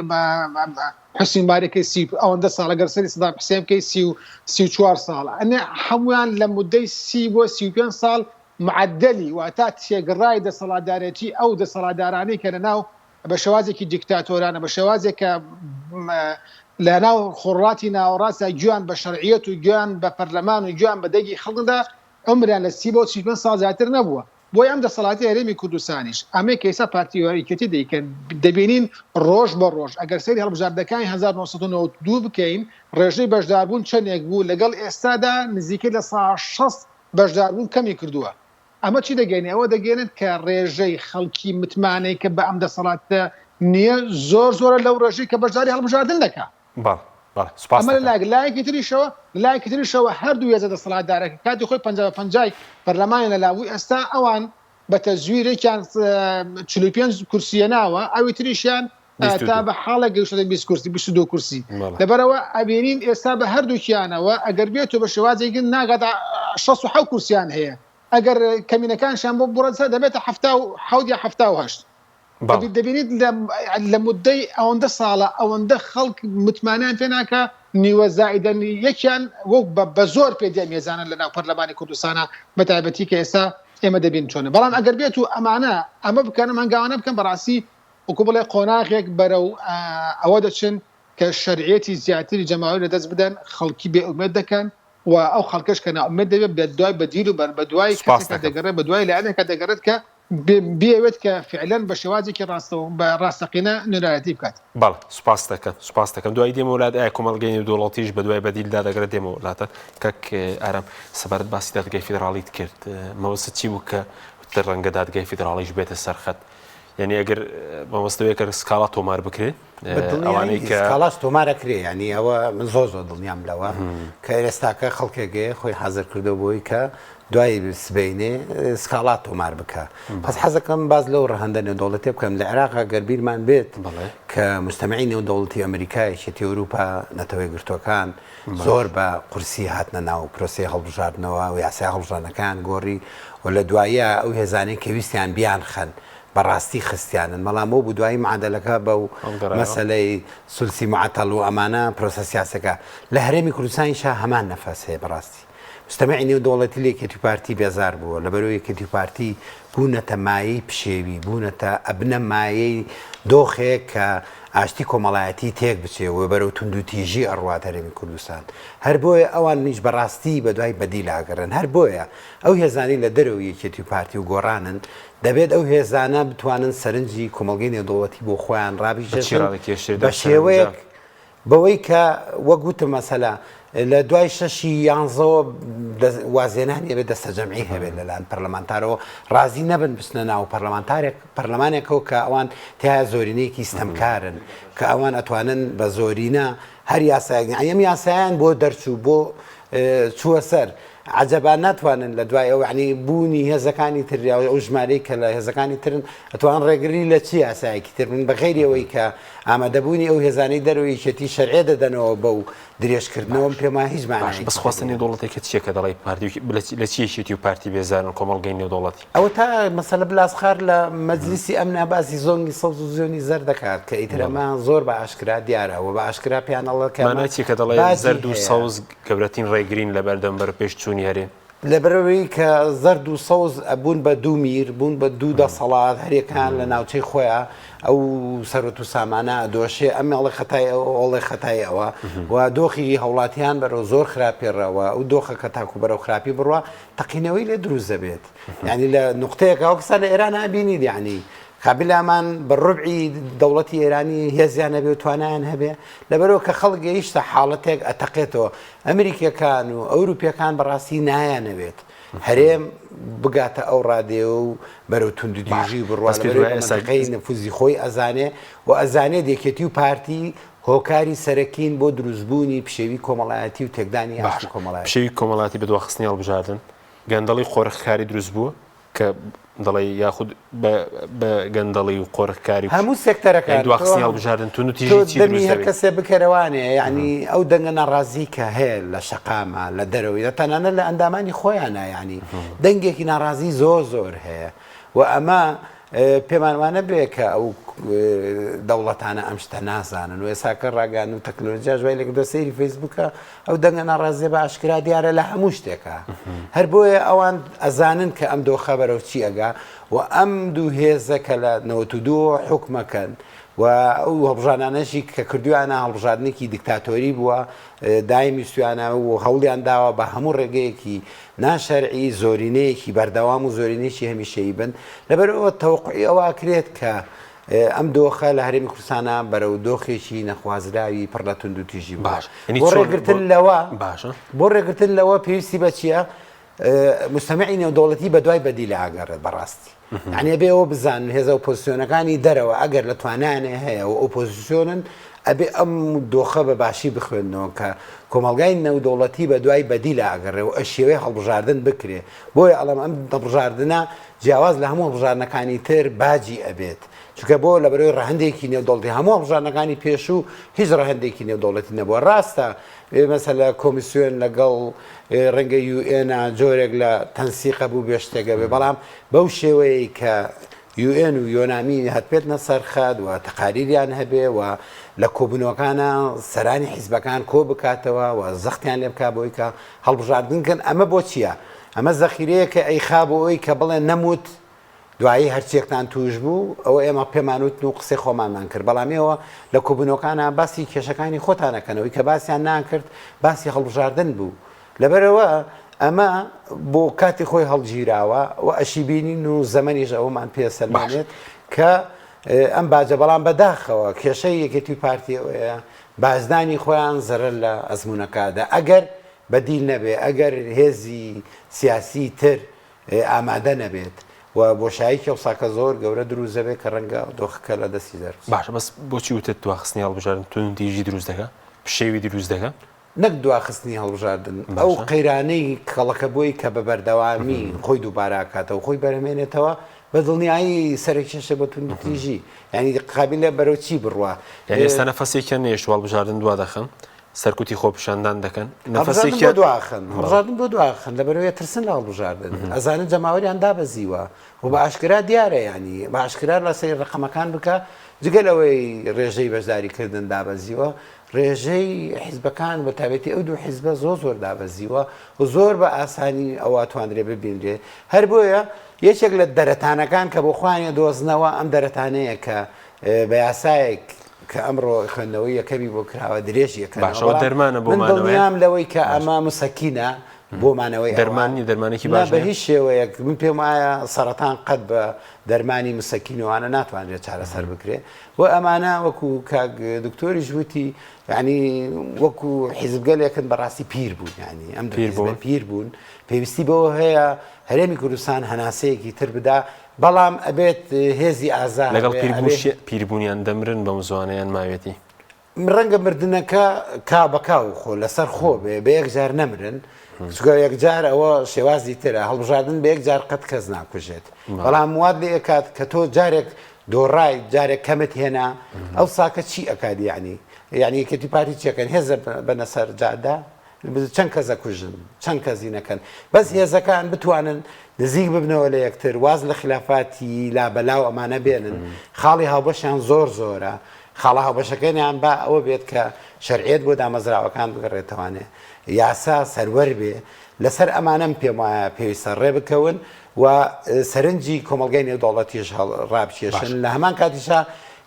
حسین مبارەکەی ئەوەندە ساڵ، ئەگەر سەری سەدام حوسێن بکەی 34 ساڵ، ئەنێ هەمویان لە مودەی 30 بۆ 35 ساڵ معدلی واتە تێگەڕای دەسەڵاتدارێتی ئەو دەسەڵاتدارانەی کە لەناو بە شێوازێکی دیکتاتۆرانە بە شێوازێک کە لە ناو خۆڕاتی ناوەڕاستە گویان بە شەرعیەت و گویان بە پەرلەمان و گویان بە دەگی خەڵکدا ئەمریان لە 35 ساڵ زیاتر نەبووە بۆی ئەم دەسەڵاتی هەرێمی کوردستانیش ئەمەی کە ئێستا پارتی یاریکەتی دەیکەن دەبینین ڕۆژ بە ڕۆژ ئەگەر سەیری هەڵبژاردەکانی 1992 بکەین ڕێژەی بەشداربوون چەندێک بوو لەگەڵ ئێستادا نزیکەی لە 60 بەشداربوون کەمی کردووە ئەمە چی دەگەینێ ئەوە دەگەێنێت کە ڕێژەی خەڵکی متمانەی کە بە ئەم دەسەڵاتە نییە زۆرە لەو ڕێژەی کە بەشداری هەڵبژاردن دەکات ئەمە لایەکی تریشەوە هەردوو ێزە دەسەڵاتدارەکە کاتی خۆی 50 پەرلەمانی لەلاوی ئێستا ئەوان بە تەزویرێکیان 45 کورسیە ناوە ئەوی تریشیان تا بە حاڵە گەیشتە 20 کورسی 22 کورسی لەبەرەوە ئەبینین ئێستا بە هەردووکیانەوە ئەگەر بێتەوە بە شێوازێکی ناگادا 67 کورسیان هەیە ئەگەر کەمینەکانشان بۆ بڕەسە دەبێتە 70 یا 78 دەبینیت لە مدەی ئەوەندە ساڵە ئەوەندە خەڵک متمانیان پێ ناکە نیوە زائیدەن یەکیان وەک بە زۆر پێدێ مێزانە لە ناو پەرلەمانی کوردستانە بەتایبەتی کە ئێستا ئێمە دەبین چۆنە بەڵام ئەگەر بێت و ئەمە بکەن هەنگاوانە بکەن بەڕاستی وەکو بڵێ قۆناغێک بەرەو ئەوە دەچن کە شەرعیەتی زیاتری جەماوەری لەدەست بدەن خەڵکی بێئومێد دەکەن و ئەو خەڵکەش کە ناومێد دەبێت بە دوای بەدیل و بە دوای کەسێک دەگەڕێت بە دوای لایەنێکە دەگەڕێت کە بێوێت کە فعلەن بە شێوازێکی بە ڕاستەقینە نوێنەرەتی بکات. بەڵێ سوپاس دەکەم دوای دێمە وڵات ئایا کۆمەڵگەی دەوڵەتیش بە دوای بەدیلدا دەگەڕێت دێمە وڵاتە کەک ئارام سەبارەت باسی دادگای فیدراڵیت کرد مەوەسە چی بوو کە ڕەنگە دادگای فیدراڵیش بێتە سەرخەت یعنی ئەگەر مەوەستەوەیەکە سکاڵا تۆمار بکرێت ئەوانەی کە سکاڵاش تۆمارەکرێ ینی ئەوە من زۆر دڵنیام لەوە کە ئێستاکە خەڵکێگەیە خۆی حەزر کردو بۆی کە دوای سبەینێ سکاڵات تۆمار بکە پس حەزەکەم باز لەو ڕەهەندە نێودەوڵەتێ بکەم لە عێراقا گەربیرمان بێت کە مستەمعی نێودەوڵەتی ئەمریکای یەکێتی ئەوروپا نەتەوەی گرتوەکان زۆر بە قورسی هاتنە ناو پرۆسی هەڵبژاردنەوە و یاسای هەڵبژاردنەکان گۆڕی و لە دوایە ئەو هێزانەی کە ویستیان بیان خەن بەڕاستی خستیانن بەڵام بۆ دوایی معادلەکە بەو مەسەلەی سولسی معتەڵ و ئەمانە پرۆسە سیاسەکە لە هەرێمی کوردستانیشا هەمان نەفەس هەیە بەڕاستی مستەمعی نێودەوڵەتی لە یەکێتی پارتی بێزار بووە لەبەرەوەی یەکێتی پارتی بوونەتە مایەی پشێوی بوونەتە ئەبنە مایەی دۆخێک کە ئاشتی کۆمەڵایەتی تێک بچێەوە بەرەو توندوتیژی ئەڕوات هەرێمی کوردستان هەر بۆیە ئەوان نیش بەڕاستی بە دوای بەدیلاگەڕن هەر بۆیە ئەو هێزانی لە دەرەوە یەکێتی پارتی و گۆڕانن دەبێت ئەو هێزانە بتوانن سەرنجی کۆمەڵگەی نێودەوڵەتی بۆ خۆیان ڕابیژێن بە شێوەیەک بەوەی کە وەک گوتم مەسەلا لە دوای شەشی یانزەوە وازێنانی ئەبێت دەستە جەمعی هەبێت لەلایەن پەرلەمانتارەوە ڕازی نەبن بچنە ناو پەرلەمانێکەوە کە ئەوان تیا زۆرینەیەکی ستەمکارن کە ئەوان ئەتوانن بە زۆرینە هەر یاسایەک ئەم یاسایان بۆ دەرچوو بۆ چووە سەر عجەبان ناتوانن لە دوای ئەو عنی بوونی هێزەکانی تر ئەو ژمارەی کە لە هێزەکانی ترن ئەتوان ڕێگری لە چی یاسایەکی تر من بەغێریەوەی کە ئامادەبوونی ئەو هێزانەی دەرەوەی یەکێتی شەرعێ دەدەنەوە بەو درێژکردنەوەم پێما هیچ مانای بەس خواستن نێودەوڵەتێکە چیەکە دەڵی پارتی لە چیەشێتی و پارتی بێزارن کۆمەڵگەی نێودەوڵەتی ئەوە تا مەسەلە بلاسخار لە مەجلیسی ئەمنا باسی زۆنگی سەوز و زیۆنی زەر دەکات کە ئیترەمان زۆر بە ئاشکرا دیارەوە بە ئاشکرا پیانەڵەکە چیەکە دەڵێ زەرد و سەوز گەورەترین ڕێگرین لە بەردەم پێش چوونی هەرێ لەبەرەوەی کە زەرد و سەوز ئەبوون بە دوو میر بوون بە دوو دەسەڵات هەرێکان لە ناوچەی خۆیان ئەو سەرەت و سامانە دۆشێ ئەمەڵی خەتای ئەوڵی خەتای ئەوە و دۆخی هەوڵاتیان بەرەو زۆر خراپێڕەوە ئەو دۆخە کە تاکو بەرەو خراپی بڕوە تەقینەوەی لێ دروست دەبێت یعنی لە نقطەیەکەوە کەسا لە ئێران ئابینی یعنی قابلامان بە ڕوبعی دەوڵەتی ئێرانی هێزیان هەبێ و توانیان هەبێ لەبەرەوە کە خەڵک گەیشتە حاڵەتێک ئەتەقێتەوە ئەمریکیەکان و ئەوروپیەکان بەڕاستی نایانەوێت هەرێم بگاتە ئەو ڕادێ و بەرەو تونددیژی بڕواستەکەی نەفوزی خۆی ئەزانێ و ئەزانێ دێکێتی و پارتی هۆکاری سەرەکین بۆ دروستبوونی پشێوی کۆمەڵایەتی و تێکدانی کۆمەڵایەتی پشێوی کۆمەڵاتی بەدواخستنی هەڵبژاردن گەندەڵی خۆرەخکاری دروست بووە کە دەڵێ یاخود بە گەندەڵی و قۆرەخکاری هەموو سێکتەرەکان دواخستنی هەڵبژاردن توندوتیژی هەر کەسێ بکەرەوانێ یعنی ئەو دەنگە ناڕازی کە هەیە لە شەقامە لە دەرەوەی تەنانە لە ئەندامانی خۆیانە یعنی دەنگێکی ناڕازی زۆر هەیە و ئەمە پێمان وانە بێ کە ئەو دەوڵەتانە ئەم شتە نازانن و ئێساکە ڕاگەان و تەکنۆلۆژیا ژوای لەگە سەیری فەیسبووکە ئەو دەنگە ناڕازیە بە ئاشکرا دیارە لە هەموو شتێکە هەر بۆیە ئەوان ئەزانن کە ئەم دۆخە بەرەو چی ئەگا و ئەم دوو هێزە کە لە 92 حکومەکەن و ئەو هەڵبژارانەشی کە کردویانە هەڵبژاردنێکی دیکتاتۆری بووە دایمی سویانە و هەوڵیان داوە بە هەموو ڕێگەیەکی ناشەرعی زۆرینەیەکی بەردەوام و زۆرینەیەکی هەمیشەیی بن لەبەرەوە تەوقعی ئەوە کرێت کە ئەم دۆخە لە هەرێمی کوردستانە بەرەو دۆخێکی نەخوازراوی پڕ لە تونند و تیژی باش بۆ ڕێگرتن لەوە پێویستی بە چییە؟ مستەمعی نێودەوڵەتی بە دوای بەدی لە ئاگەڕێت بەڕاستی یعنی ئەبێ ئەوە بزانن هێزە ئۆپۆزیسیۆنەکانی دەرەوە ئەگەر لە توانانێ هەیە و ئۆپۆزیسیۆنن ئەبێ ئەم دۆخە بە باشی بخوێنەوە کە کۆمەلگای نێودەوڵەتی بە دوای بەدی لە ئاگەڕێ و ئەشێوەی هەڵبژاردن بکرێ بۆیە ئەڵام ئەم هەڵبژاردنە جیاواز لە هەموو هەڵبژاردنەکانی تر باجی ئەبێت چونکە بۆ لە بەرەوەی ڕەهەندێکی نێودەوڵەتی هەموو هەڵبژاردنەکانی پێشوو هیچ ڕەهەندێکی نێودەوڵەتی نەبووە ڕاستە مەسەلە کۆمیسیۆن لەگەڵ ڕەنگە UN جۆرێک لە تەنسیقە بوو بێشتێگە بێ بەڵام بەو شێوەیە کە UN و یۆنامی هەتپێتنە سەرخەد و تەقاریریان هەبێ و لە کۆبوونەوەکانە سەرانی حیزبەکان کۆ بکاتەوە و زەختیان لێ بکات بۆی کە هەڵبژاردنکەن ئەمە بۆ چییە؟ ئەمە زەخیرەیە کە ئەیخا بۆ ئەوی کە بڵێن نەموت دوایی هەرچێکتان توش بوو ئەوە ئێمە پێمانوت و قسەی خۆمانمان کرد بەڵامیەوە لە کۆبوونەوەکانە باسی کێشەکانی خۆتانەکەنەوەی کە باسییان ناکرد باسی هەڵبژاردن بوو لەبەرەوە ئەمە بۆ کاتی خۆی هەڵگیراوە و ئەشی بینین و زەمەنیش ئەومان پێسەلمانێت کە ئەم باجە بەڵام بەداخەوە کێشەی یەکێتی پارتی ئەوەیە بازدانی خۆیان زەرەر لە ئەزمونونەکەدا ئەگەر بەدیل نەبێ ئەگەر هێزی سیاسی تر ئامادە نەبێت و بۆشاییکە و ساکە زۆر گەورە دروست دەبێت کە ڕەنگە دۆخەکە لە دەستی دەرچێت. باشە بەس بۆچی وتت دواخستنی هەڵبژاردن توندیژی دروست دەکات پشێوی دروست دەکات نەک دواخستنی هەڵبژاردن ئەو قەیرانەی کەڵەکە بۆی کە بە بەردەوامی خۆی دووبارە کاتەوە خۆی بەرەمێنێتەوە بە دڵنیایی سەرکێشە بە توندتیژی ینی قابلە بەرەو چی بڕوە ئێستا نەفەسێکیان نێش هەڵبژاردن دوا دەخەن سەرکوتی خۆپیشاندان دەکەن نەفەسێکی دواخن هەڵبژاردن بۆ دواخن لەبەرەوەی ترسن لە هەڵبژاردن ئەزانن جەماوەریان دابەزیوە و بە ئاشکرا دیارە ینی بە ئاشکرا لە سەیر ڕقەمەکان بکە جگەلەوەی ڕێژەی بەشداریکردن دابەزیوە ڕێژەی حیزبەکان بە تابێتی ئەو دوو حیزبە زۆر دابەزیوە و زۆر بە ئاسانی ئەوە توانرێ ببینرێ هەر بۆیە یەکێک لە دەرەتانەکان کە بۆ خوانیە دۆزنەوە ئەم دەرەتانەیە کە بە یاسایەک کە ئەمڕۆ خوێندنەوەی یەکەمی بۆ کراوە درێژیەکە دەرمانە بۆ دڵنیام لەوەی کە ئەمە مسەکینە بۆمانەوەی دەرمانی باشە بە هیچ شێوەیەک من پێم وایە سەرەتان قەت بە دەرمانی مسەکینەوەوانە ناتوانرێت چارەسەر بکرێت و ئەمانە وەکو کاک دکتۆری ژووتی ینی وەکو حیزبگەلێکن بەڕاستی پیر بوون ینی ئەم پیر بوون پێویستی بەوە هەیە هەرێمی کوردستان هەناسەیەکی تر بدا بەڵام ئەبێت هێزی ئازا لەگەڵ پیربوونیان دەمرن بە زوانیان ماوێتی ڕەنگە مردنەکە کا بەکاو خۆ لەسەر خۆ بێ بە یەکجار نەمرن چکە یەکجار ئەوە شێوازی ترە هەڵبژاردن بە یەکجار قەت کەس ناکوژێت بەڵام واد لێ ئەکات کە تۆ جارێک دۆڕای جارێک کەمت هێنا ئەو ساکە چی ئەکات یعنی یەکێتی پارتی چیەکەن هێزە بەنە سەر جادا چەند کەس ئەکوژن چەند کەسی نەکەن بەس هێزەکان بتوانن نزیک ببنەوە لە یەکتر واز لە خلافاتی لا بەلاو ئەمانە بێنن خاڵی هاوبەشیان زۆرە خاڵە هاوبەشەکەیان با ئەوە بێت کە شەرعیەت بۆ دامەزراوەکان بگەڕێتەوانێ یاسا سەروەر بێ لەسەر ئەمانەم پێم وایە پێویستە ڕێ بکەون و سەرنجی کۆمەلگای نێودەوڵەتیش ڕابکێشن لە هەمان کاتیشا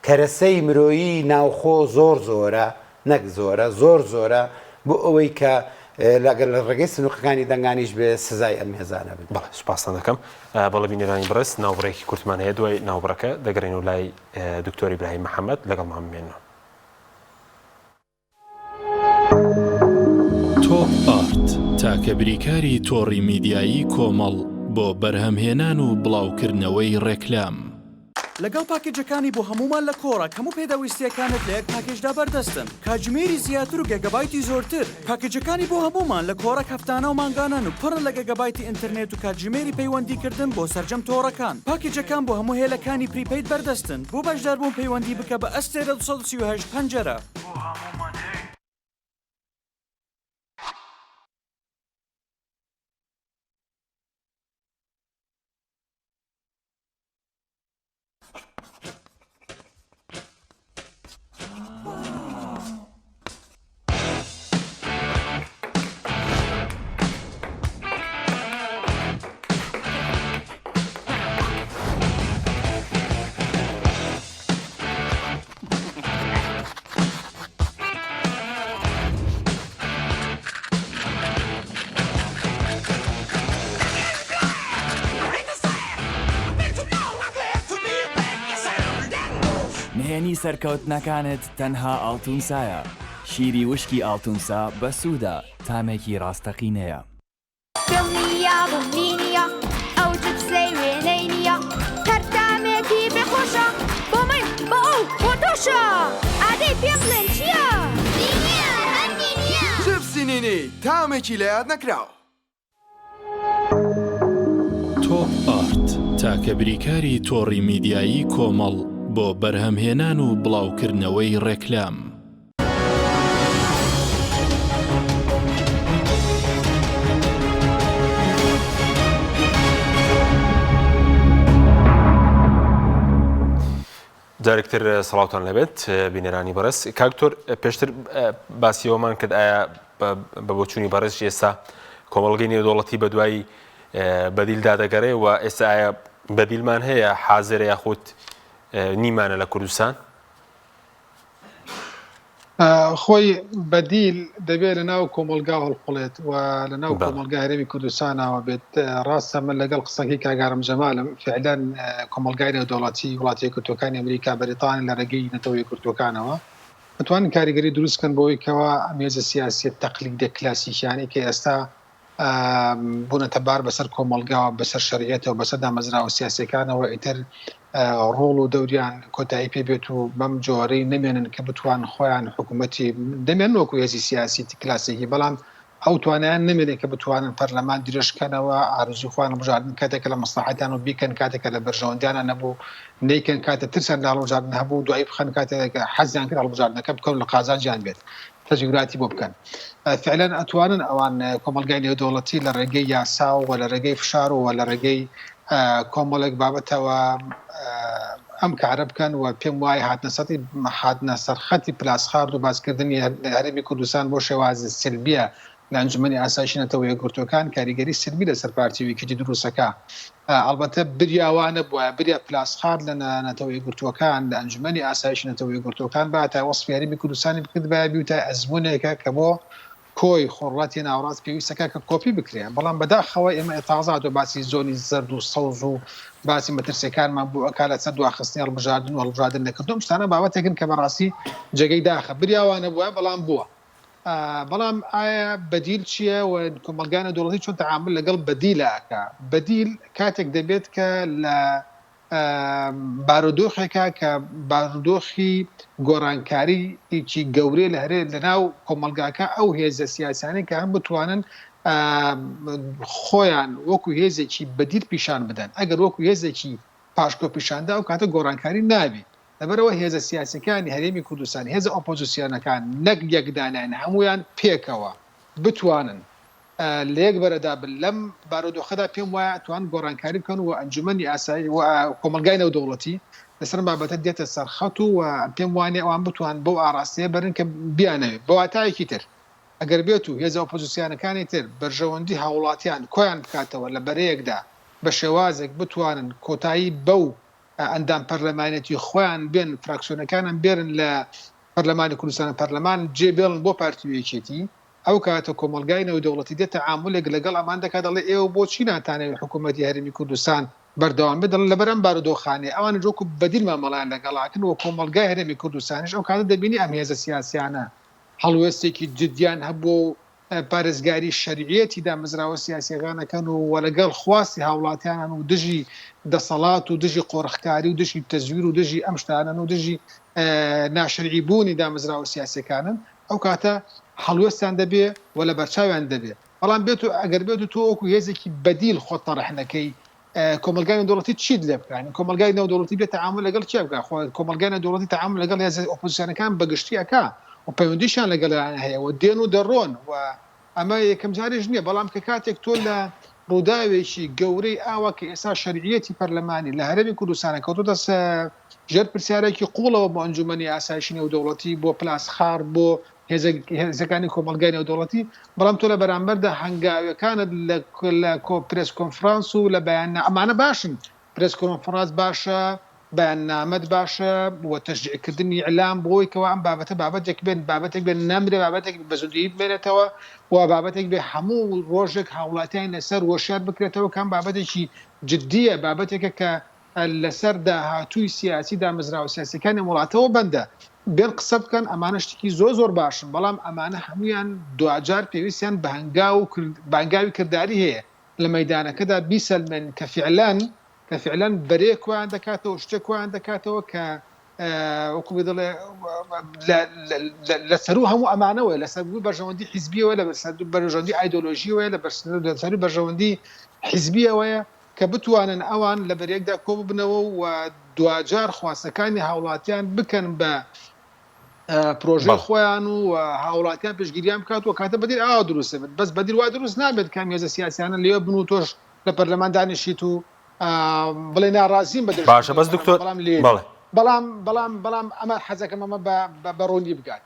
کەرەسەی مرۆیی ناوخۆ زۆرە نەک زۆرە بۆ ئەوەی کە لەگەڵ ڕێگەی سنووقەکانی دەنگانیش بێ سزای ئەم هێزانە بن. بەڵێ سوپاسان دەکەم بەڵێ بینەرانی بەڕێز ناوبڕێکی کورتمان هەیە دوای ناوبڕەکە دەگەڕین و لای دکتۆر ئیبراهیم محەممەد لەگەڵمان بمێنەوە. تۆپ ئارت تاکە بریکاری تۆڕی میدیایی کۆمەڵ بۆ بەرهەمهێنان و بڵاوکردنەوەی ڕێکلام. لەگەڵ پاکێجەکانی بۆ هەمومان لە کۆڕە هەموو پێداویستیەکانت لە یەک پاکێجدا بەردەستن کاتژمێری زیاتر و گەگەبایتی زۆرتر پاکێجەکانی بۆ هەمومان لە کۆڕە هەفتانە و مانگانن و پڕ لە گەگەبایتی ئینتەرنێت و کاتژمێری پەیوەندیکردن بۆ سەرجەم تۆڕەکان پاکێجەکان بۆ هەموو هێلەکانی پریپەید بەردەستن بۆ بەشداربوون پەیوەندی بکە بە ئەستێرە 238 پەنجەرە. نهێنی سەرکەوتنەکانت تەنها ئاڵتونسایە. شیری وشکی ئاڵتونسا بە سوودا تامێکی ڕاستەقینەیە. دڵنیا بمبینیە ئەو جبسەی وێنەی نییە هەرتامێکی بخۆشە بۆ من بە ئەو بۆ تۆشە ئادەی پێ بڵێن چییە؟ دینیە هەندی نییە جبسی نینی تامێکی لە یاد نەکراوە. تۆپ ئارت تاکە بریکاری تۆڕی میدیایی کۆمەڵ بۆ بەرهەمهێنان و بڵاوکردنەوەی ڕێکلام. جارێکتر سەڵاوتان لەبێت بینێرانی بەڕێز. کاکتۆر پێشتر باسیەوەمان کرد ئایا بە بۆچوونی بەڕێز ئێستا کۆمەڵگەی نێودوڵەتی بە دوایی بەدیل دادەگەڕێ و ئێستا ئایا بەدیلمان هەیە حازرە یاخود نیمانە لە کوردستان؟ خۆی بەدیل دەبێت لە ناو کۆمەلگا هەڵقڵێت و لە ناو کۆمەلگا هەرێمی کوردستانەوە بێت. ڕاستە من لەگەڵ قسەکەی کاگارم جەمالم فعلەن کۆمەلگای نێودوڵەتی وڵاتی یەکگرتووەکانی ئەمریکا بەریتانیا لە ڕێگەی نەتەوە یەکگرتووەکانەوە دەتوانن کاریگەری دروستکەن بۆی کەوا مێزە سیاسی تەقلیدە کلاسیکیانی کە ئێستا بوونەتە بار بەسەر کۆمەلگاوە بەسەر شەریعەتەوە بەسەر دامەزراوە سیاسەکانەوە ئیتر ڕۆڵ و دەوریان کۆتایی پێ بێت و بەم جۆرەی نەمێنن کە بتوان خۆیان حکوومەتی دەمێن وەکو هێزی سیاسی کلاسێکی بەڵام ئەو توانیان نمێنێت کە بتوانن پەرلەمان درێژکەنەوە ئارزوی خۆیان بژاردن کاتێکە لە مەسلحەتیان و بیکەن کاتێکە لە بەرژەوەندیانە نەبوو نەیکەن کاتە ترسیان لە هەڵبژاردن هەبوو دوایی بخەن کاتێکە حەزیان کرد هەڵبژاردنەکە بکەن لە قازانجیان بێت تەجویراتی بۆ بکەن. فعلەن ئەتوانن ئەوان کۆمەلگای نێودوڵەتی لە ڕێگەی یاسا و لە ڕێگەی فشار و لە ڕێگەی کۆمەڵێک بابەتەوە ئەم کارە بکەن و پێم وایە هاتنە سەرخەتی پلاسخارد و باسکردنی هەرێمی کوردستان بۆ شێوازە سلبیە لە ئەنجومەنی ئاسایشی نەتەوە یەکگرتووەکان کاریگەری سلبی لەسەر پارتیویکێتی دروستەکە. ئەڵبەتە بریاوانە بووە بریا پلاسخارد لە نەتەوە یەکگرتووەکان لە ئەنجومەنی ئاسایشی نەتەوە یەکگرتووەکان باتە وەسفی هەرێمی کوردستانی بکرد بە بیوتە ئەزمونێکە کە بۆ کۆی خۆڕەتی ناوەڕاست پێویستەکە کە کۆپی بکرێن بەڵام بەداخەوە ئێمە ئێتازات و باسی زۆنی زەرد و سەوز و باسی مەترسیەکانمان بوو ئەکا لە سەر دواخستنی هەڵبژاردن و هەڵبژاردن نەکردوم شتانە بابەتێکن کە بەڕاستی جێگەی داخە بریاوانە بووە بەڵام بووە. بەڵام ئایا بەدیل چییە و کۆمەلگای نێودوڵەتی چۆن تەعامل لەگەڵ بەدیلە ئەکا؟ بەدیل کاتێک دەبێت کە لە بارودۆخێکە کە بارودۆخی گۆڕانکاریی گەورەی لە هەرێ لە ناو کۆمەلگاکە ئەو هێزە سیاسانی کە هەم بتوانن خۆیان وەکو هێزێکی بەدیل پیشان بدەن. ئەگەر وەکو هێزێکی پاشکۆ پیشاندا ئەو کاتە گۆڕانکاری نابێت. لەبەرەوە هێزە سیاسەکانی هەرێمی کوردستانی هێزە ئۆپۆزیسیۆنەکان نەک یەکدانیان هەمویان پێکەوە بتوانن لە یەک بەرەدا بن لەم بارودۆخەدا پێم وایە توان گۆڕانکاری بکەن و ئەنجومەنی ئاسایی و کۆمەلگای نێودوڵەتی لەسەر بابەتە دێتە سەرخەت و پێم وانێ ئەوان بتوان بەو ئاراستەیە بەرن کە بیانەوێت بە واتایەکی تر ئەگەر بێت و هێزە ئۆپۆزیسیۆنەکانی تر بەرژەوەندی هاوڵاتیان کۆیان بکاتەوە لە بەرەیەکدا بە شێوازێک بتوانن کۆتایی بەو ئەندام پەرلەمانێتی خۆیان بێن فراکسیۆنەکانان بێرن لە پەرلەمانی کوردستان پەرلەمان جێبێڵن بۆ پارتیویەکێتی ئەو کاتە کۆمەلگای نێودوڵەتی دێتە تعاملێک لەگەڵ ئەمان دەکات دەڵێ ئێوە بۆچی ناتانەوێت حکوومەتی هەرێمی کوردستان بەردەوام بدەن لەبەرەم بارودۆخانێ ئەوان جۆکو بەدیلمان مەڵیان لەگەڵاکن و کۆمەلگای هەرێمی کوردستانیش ئەو کاتە دەبینی ئەم هێزە سیاسیانە هەڵوێستێکی جدیان هەبوو پارێزگاری شەریعەتی دامەزراوە سیاسیەکانەکەن و لەگەڵ خواستی هاوڵاتیانان و دژی دەسەڵات و دژی قۆڕخکاری و دژی تەزویر و دژی ئەم شتانن و دژی ناشرعی بوونی دامەزراوە سیاسەکانن ئەو کاتە هەڵوێستیان دەبێ و لە بەرچاویان دەبێت. بەڵام بێت و ئەگەر بێت و تۆ وەکو هێزێکی بەدیل خۆت تەڕەحنەکەی کۆمەلگای نێودوڵەتی چیت لێ بکەن؟ کۆمەلگای نێودوڵەتی بێت تەعامل لەگەڵ چی بکات؟ خۆ کۆمەلگای نێودوڵەتی تەعامل لەگەڵ هێزە ئۆپۆزیسیۆنەکان بەگشتی ئەکا و پەیوەندیشان لەگەڵیان هەیە و دێن و دەڕۆن و ئەمە یەکەم جارێژ نییە. بەڵام کە کاتێک تۆ لە ڕووداوێکی گەورەی ئاوا کە ئێستا شەریعەتی پەرلەمانی لە هەرێمی کوردستانە کەوتوتە ژێر پرسیارێکی قوڵەوە بۆ ئەنجومەنی ئاسایشی نێودوڵەتی بۆ پلاسخار بۆ هێزەکانی کۆمەلگای نێودوڵەتی بەڵام تۆ لە بەرامبەردا هەنگاویەکانت لە پرێس کۆنفرانس و لە بەیاننامە ئەمانە باشن پرێس کۆنفرانس باشە بەیاننامەت باشە و تەشجیعکردنی ئیعلام بۆی کەوا ئەم بابەتە بابەتێک بێن بابەتێک بێن نەمرێ بابەتێک بە زودی بمێنێتەوە و بابەتێک بێ هەموو ڕۆژێک هاوڵاتیان لەسەر وەشار بکرێتەوە کەم بابەتێکی جددیە بابەتێکە کە لەسەر داهاتووی سیاسی دامەزراوە سیاسەکانی وڵاتەوە بەندە بێن قسە بکەن ئەمانە شتێکی زۆر باشن بەڵام ئەمانە هەمویان دوجار پێویستیان بەهنگاوی کردداری هەیە لە مەدانەکەدا بیسەلمێن کە فعلەن بەرێکیان دەکاتەوە شتێکیان دەکاتەوە کە وەکو دەڵێ لەسەر هەموو ئەمانەوە لەسەر بەرژەوەندی حیزبیەوە لە بەرژەوەندی ئایدۆلۆژیەوە لە لەسەر بەرژەوەندی حیزبیەوەیە کە بتوانن ئەوان لە بەرێکدا کۆ ببنەوە و دوجار خواستەکانی هاوڵاتیان بکەن بە پرۆژه خۆیان و هاوڵاتیان پێشگیریان بکات و کاتە بەدیر ئاوا دروستە بەس بەدیر وا دروست نابێت کامیێزە سیاسیانە لێوە بن و تۆش لە پەرلەمان دانیشیت و بڵێ ناڕازیم بە باشە بەس دکتۆر بەڵام ئەمە حەزەکەم ئەمە بەڕۆنی بگات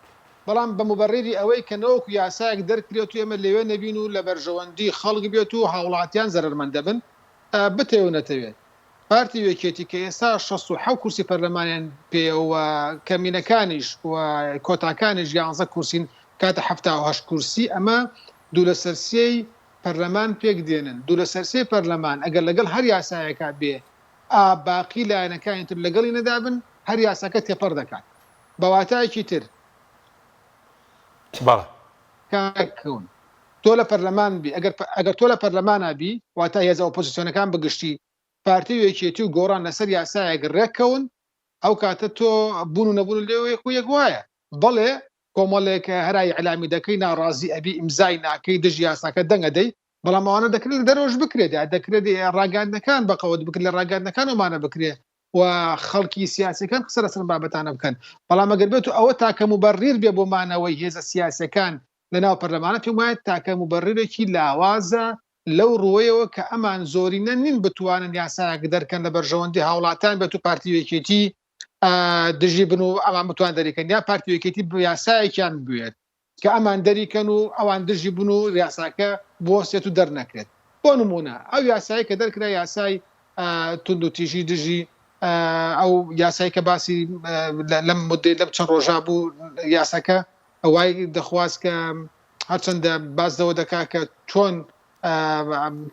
بەڵام بە مبەڕێری ئەوەی کە نەوەکو یاسایەک دەرکرێت و ئێمە لەوێ نەبین و لە بەرژەوەندی خەڵک بێت و هاوڵاتیان زەرمەندە بن بتێو نەتەوێت پارتی یەکێتی کە ئێستا 67 کورسی پەرلەمانیان پێوە کەمینەکانیش و کۆتاکانیش 11 کورسین کاتە 78 کورسی ئەمە دوو لە سەرسیەی پەرلەمان پێک دێنن دوو لە سەرسیەی پەرلەمان ئەگەر لەگەڵ هەر یاسایەکە بێ باقی لایەنەکانی تر لەگەڵی نەدابن هەر یاساکە تێپەر دەکات بەواتایەکی تر کاکەون تۆ لە پەرلەمان بی ئەگەر تۆ لە پەرلەمانە بی واتە هێزە ئۆپۆزیسیۆنەکان بەگشتی پارتی یەکێتی و گۆڕان لەسەر یاسایەک ڕێککەون ئەو کاتە تۆ بوون و نەبوون لێ یەک وایە بەڵێ کۆمەڵێک هەرای علامی دەکەی ناڕازی ئەبی ئیمزای ناکەی دژ یاساکە دەنگەدەی بەڵام ئەوانە دەکرێت دەرۆژ بکرێت دەکرێت ڕاگەاندنەکان بەقەوت بکرێت لە ڕاگەاندنەکان ئەومانە بکرێت و خەڵکی سیاسەکان قسە لەسەر بابەتانە بکەن بەڵام ئەگەر بێت و ئەوە تاکە مبەڕیر بێ بۆمانەوەی هێزە سیاسەکان لەناو پەرلەمانە پێم وایە تاکە مبەڕیرێکی لاوازە لەو ڕوەیەوە کە ئەمان زۆرینە نین بتوانن یاسایەک دەرکەن لە بەرژەوەندی هاوڵاتیان بێت و پارتی یەکێتی دژی بن و ئەمان بتوان دەریکەن یا پارتی یەکێتی یاسایەکیان بوێت کە ئەمان دەریکەن و ئەوان دژی بن و یاساکە بۆسێت و دەرنەکرێت بۆ نمونە ئەو یاسایی کە دەرکرا یاسای تند و تیژی دژی ئەو یاسایی کە باسی لەم مدەی لەم چەند ڕۆژا بوو یاساکە ئەوای دەخواست کە هەرچەندە باسەوە دەکات کە چۆن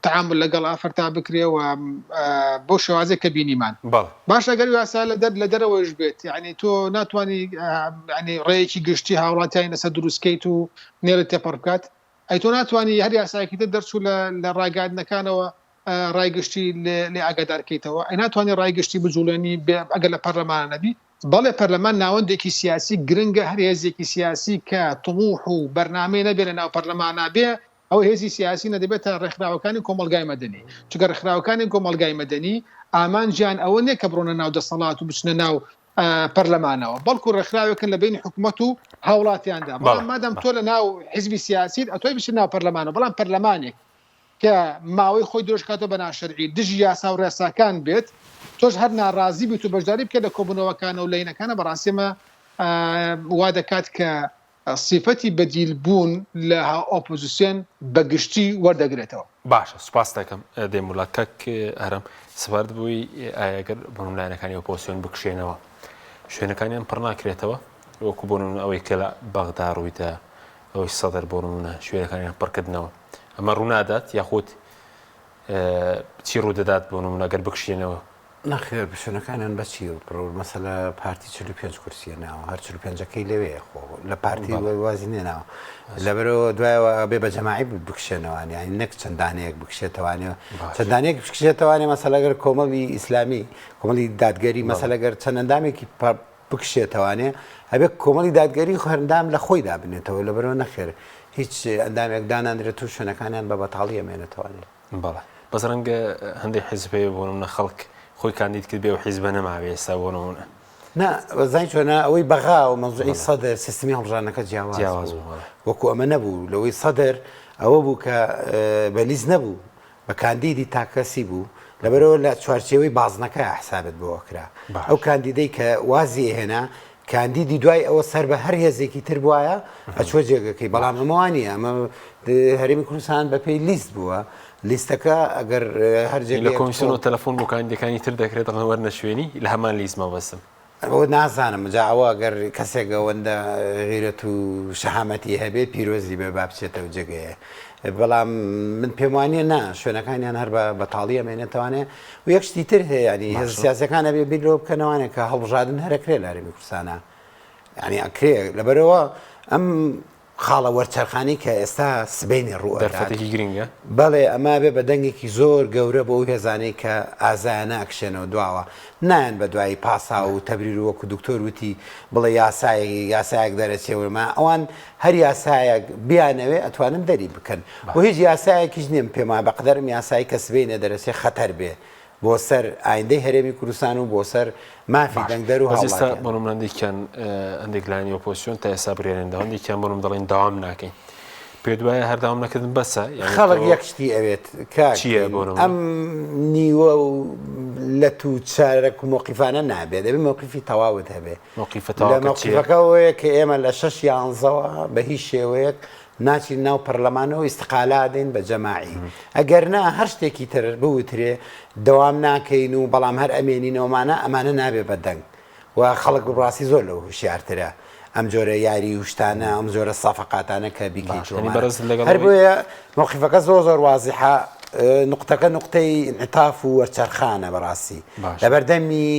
تعامل لەگەڵ ئافرەتا بکرێ و بۆ شێوازێک کە بینیمان باش ئەگەر یاسا لە دەرەوەش بێت یعنی تۆ ناتوانانی ڕێیەکی گشتی هاوڵاتیان لەسەر دروستکەیت و نێرە تێپەڕ بکات ئەی تۆ ناتوانانی هەر یاسایەکی تر دەرچوو لە ڕاگەاندنەکانەوە ڕایگەشتی لێ ئاگادارکەیتەوە ئەی ناتوانانی ڕایگەشتی بجوڵێنی ئەگەر لە پەرلەمانە نەبی بەڵێ پەرلەمان ناوەندێکی سیاسی گرنگە هەر هێزێکی سیاسی کە تموح و بەرنامەی نەبێت لە ناو پەرلەمانە بێ ئەو هێزی سیاسی نەدەبێتە ڕێکخراوەکانی کۆمەلگای مەدەنی چونکە ڕێکخراوەکانی کۆمەلگای مەدەنی ئامانجیان ئەوە نییە کە بڕۆنە ناو دەسەڵات و بچنە ناو پەرلەمانەوە بەڵکو ڕێکخراوێکن لە بینی حکوومەت و هاوڵاتیاندا بەڵام مادەم تۆ لە ناو حیزبی سیاسیت ئەتۆی بچ ناو پەرلەمانەوە بەڵام پەرلەمانێک کە ماوەی خۆی درۆژکاتەوە بە ناشەرعی دژی یاسا و ڕێساکان بێت تۆش هەر ناڕازی بیت و بەشداری بکە لە کۆبوونەوەکانە و لەینەکانە بەڕاستیمە وا دەکات کە صفەتی بەدیلبوون لە ئۆپۆزیسیۆن بەگشتی وەردەگرێتەوە باشە سوپاس دەکەم دێم وڵات کەک هەرم سپارت بووی ئەگەر بەڵێنەکانی ئۆپۆزیسیۆن بکشێنەوە شوێنەکانیان پڕ ناکرێتەوە وەکو بۆ نمونە ئەوەی کە لە بەغدا ڕوویدا ئەوەی سەدەر بۆ نمونە شوێنەکانیان پڕکردنەوە ئەمە ڕوونادات یاخود چی ڕوودەدات بۆ نمونە ئەگەر بکشێنەوە نەخێر شوێنەکانیان بەچی مەسەلە پارتی 45 کورسیە ناوە هەر 45ەکەی لەوێ خۆ لە پارتی وازی نێناوە لەبەرەوە دوایەوە بێ بە جەماعی بکشێنەوەوانی یانی نەک چەندانەیەک بکشێتەوانێ چەندانەیەک بکشێتەوانێ مەسەلەگەر کۆمەڵی ئیسلامی کۆمەڵی دادگەری مەسەلەگەر چەند ئەندامێکی بکشێتەوانێ هەبێ کۆمەڵی دادگەری هەرندام لە خۆی دابنێتەوە لەبەرەوە نەخێر هیچ ئەندامێک داناندرێت و شوێنەکانیان بە بەتاڵی ئەمێنێتەوەێت بەڵێ بەس ڕەنگە هەندێک حیزبێ بۆ نمونە خەڵک خۆی کاندید کرد بێ و حیزبە نەماوێ ئێستا بۆ نمونە زای چۆنە ئەوەی بەغا و مەوزوعی سەدەر سیستمی هەڵبژاردنەکە جیاواز وەکو ئەمە نەبوو لەوەی سەدەر ئەوە بوو کە بەلیز نەبوو بە کاندیدی تاکەسی بوو لەبەرەوە لە چوارچێوەی بازنەکە حسابت بۆ کرا ئەو کاندیدەی کە وازی هێنا کاندیدی دوای ئەوە سەر بە هەر هێزێکی تر بواە ئەچوە جێگەکەی بەڵام ئەمەوانە ئەمە هەرێمی کوردستان بەپێی لیست بووە لیستەکە ئەگەر هەرجێک لە کۆمیسیۆن و تەلەفۆن بۆ کاندیدەکانی تر دەکرێت وەرنە شوێنی لە هەمان لیست مەبەستم ئەوە نازانم جاوە گەر کەسێک ئەوەندە غیرەت و شەهامەتی هەبێت پیرۆزی بێ با بچێتەوە جێگەیە بەڵام من پێم وانیە نا شوێنەکانیان هەر بە بەتاڵی ئەمێنێتوانێ و یەک شتی تر هەیە ینی هێز سیاسەکانە بێ بیرۆ بکەنەوانێت کە هەڵبژاردن هەرەکرێ لە هەرێمی کوردستانە ینی ئەکرێ لەبەرەوە ئەم خاڵە وەرچەرخانی کە ئێستا سبەینی دەرفەتێکی گرنگە بەڵێ ئەما بێ بە دەنگێکی زۆر گەورە بۆ ئەو هێزانەی کە ئازایانە ئەکشێنەوە دواوە نایەن بە دوایی پاسا و تەبریر وەکو دکتۆر وتی بڵێ یاسایەک دەرەچێوەمە ئەوان هەر یاسایەک بیانەوێ ئەتوانن دەری بکەن و هیچ یاسایەکیش نیم پێما بەقدرم یاسایی کە سبەینە دەرەچێ خەتەر بێ بۆ سەر ئایندەی هەرێمی کوردستان و بۆ سەر مافی دەنگدەر و هەڵستا بۆم هەندێکیان هەندێک لایانی ئۆپۆزیسیۆن تا ئێستا برێنێندا هەندێکیان بۆم دەڵێن داوام ناکەین پێ دوایە هەرداوام نەکردن بەسە خەڵک یەکشتی ئەوێت چییە ئەم نیوە و لە تو چارەک و مۆقیفانە نابێت دەبێت مۆقیفی تەواوت هەبێ لە مۆقیفەکەەوەیە کە ئێمە لە 6 یانزەوە بە هیچ شێوەیەک ناچین ناو پەرلەمانەوە ئیستقالادین بە جەماعی ئەگەر نا هەر شتێکی تر بوترێ دەوام ناکەین و بەڵام هەر ئەمێنینەوەمانە ئەمانە نابێ بەدەنگ و خەڵک ڕاستی زۆر لەو هوشیارترە ئەم جۆرە یاری وشتانە ئەم جۆرە سەفقاتانە کە بیکەیت هەر بۆیە مۆقیفەکە زۆر وازیحە نقطەکە نقطەی انعتاف و وەرچەرخانە بەڕاستی لەبەردەمی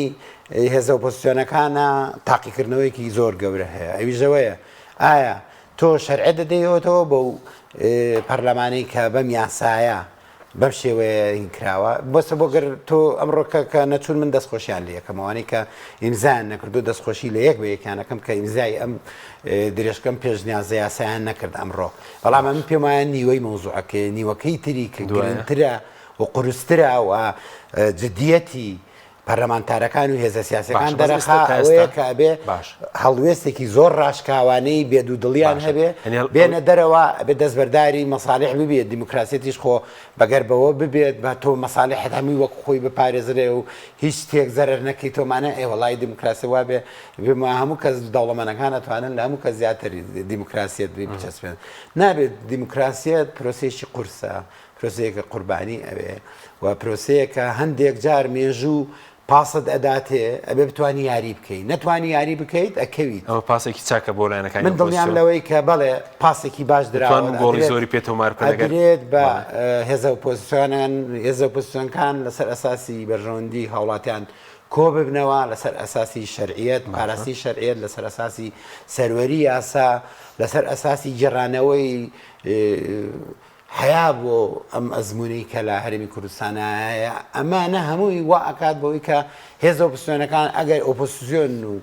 هێزە ئۆپۆزیسیۆنەکانە تاقیکردنەوەیکی زۆر گەورە هەیە ئەویژەوەیە ئایا تۆ شەرعە دەدەیەوەتەوە بەو پەرلەمانەی کە بەم یاسایە بەم شێوەیە هینکراوە بۆسە بۆ گەر تۆ ئەمڕۆکە کە نەچون من دەستخۆشیان لە یەکەمەوەی کە ئیمزان نەکردو دەستخۆشی لە یەک بە یەکیانەکەم کە ئیمزای ئەم درێژکەم پێشنیازە یاسایان نەکرد ئەمڕۆ بەڵام ئەم پێم وایە نیوەی مەوزوعەکە نیوەکەی تری کە گرنگترە و قورسترە و جدیەتی پەرلەمانتارەکان و هێزە سیاسەکان دەرەخەوەیە کە بێ هەڵوێستێکی زۆر ڕاشکاوانەی بێدوودڵیان هەبێ بێنە دەرەوە بێ دەستبەرداری مەساڵح ببێت دیموکراسێتیش خۆ بەگەربەوە ببێت بە تۆ مەساڵحت هەمووی وەک خۆی بپارێزرێ و هیچ شتێک زەرەر نەکەی تۆمانە وڵای دیموکراسی وا بێ هەموو کەس دەوڵەمەندەکان ئەتوانن لە هەموو کە زیاتر دیموکراسیەت بچەسپێن نابێت دیموکراسیەت پرۆسێکی قورسە پرۆسەیەکە قوربانی ئەوێ و پرۆسەیەکە هەندێک جار مێژوو پاست ئەداتێ ئەبێ بتوانی یاری بکەیت نەتوانی یاری بکەیت ئەکەویت ئەوە پاسێکی چاکە بۆ لایەنەکانی من دڵنیام لەوەی کە بەڵێ پاسێکی باش دراوە گۆڵی زۆری پێتۆمار بکرێت بە هێزە ئۆپۆزیسیۆنان هێزە ئۆپۆزیسیۆنەکان لەسەر ئەساسی بەرژەوەندی هاوڵاتیان کۆ ببنەوە لەسەر ئەساسی شەرعیەت پاراستی شەرعیەت لەسەر ئەساسی سەروەری یاسا لەسەر ئەساسی جێڕانەوەی حیا بۆ ئەم ئەزمونەی کە لە هەرێمی کوردستانە ئەمانە هەمووی وا ئەکات بەوەی کە هێزە ئۆپۆزیسیۆنەکان ئەگەر ئۆپۆزیسیۆن و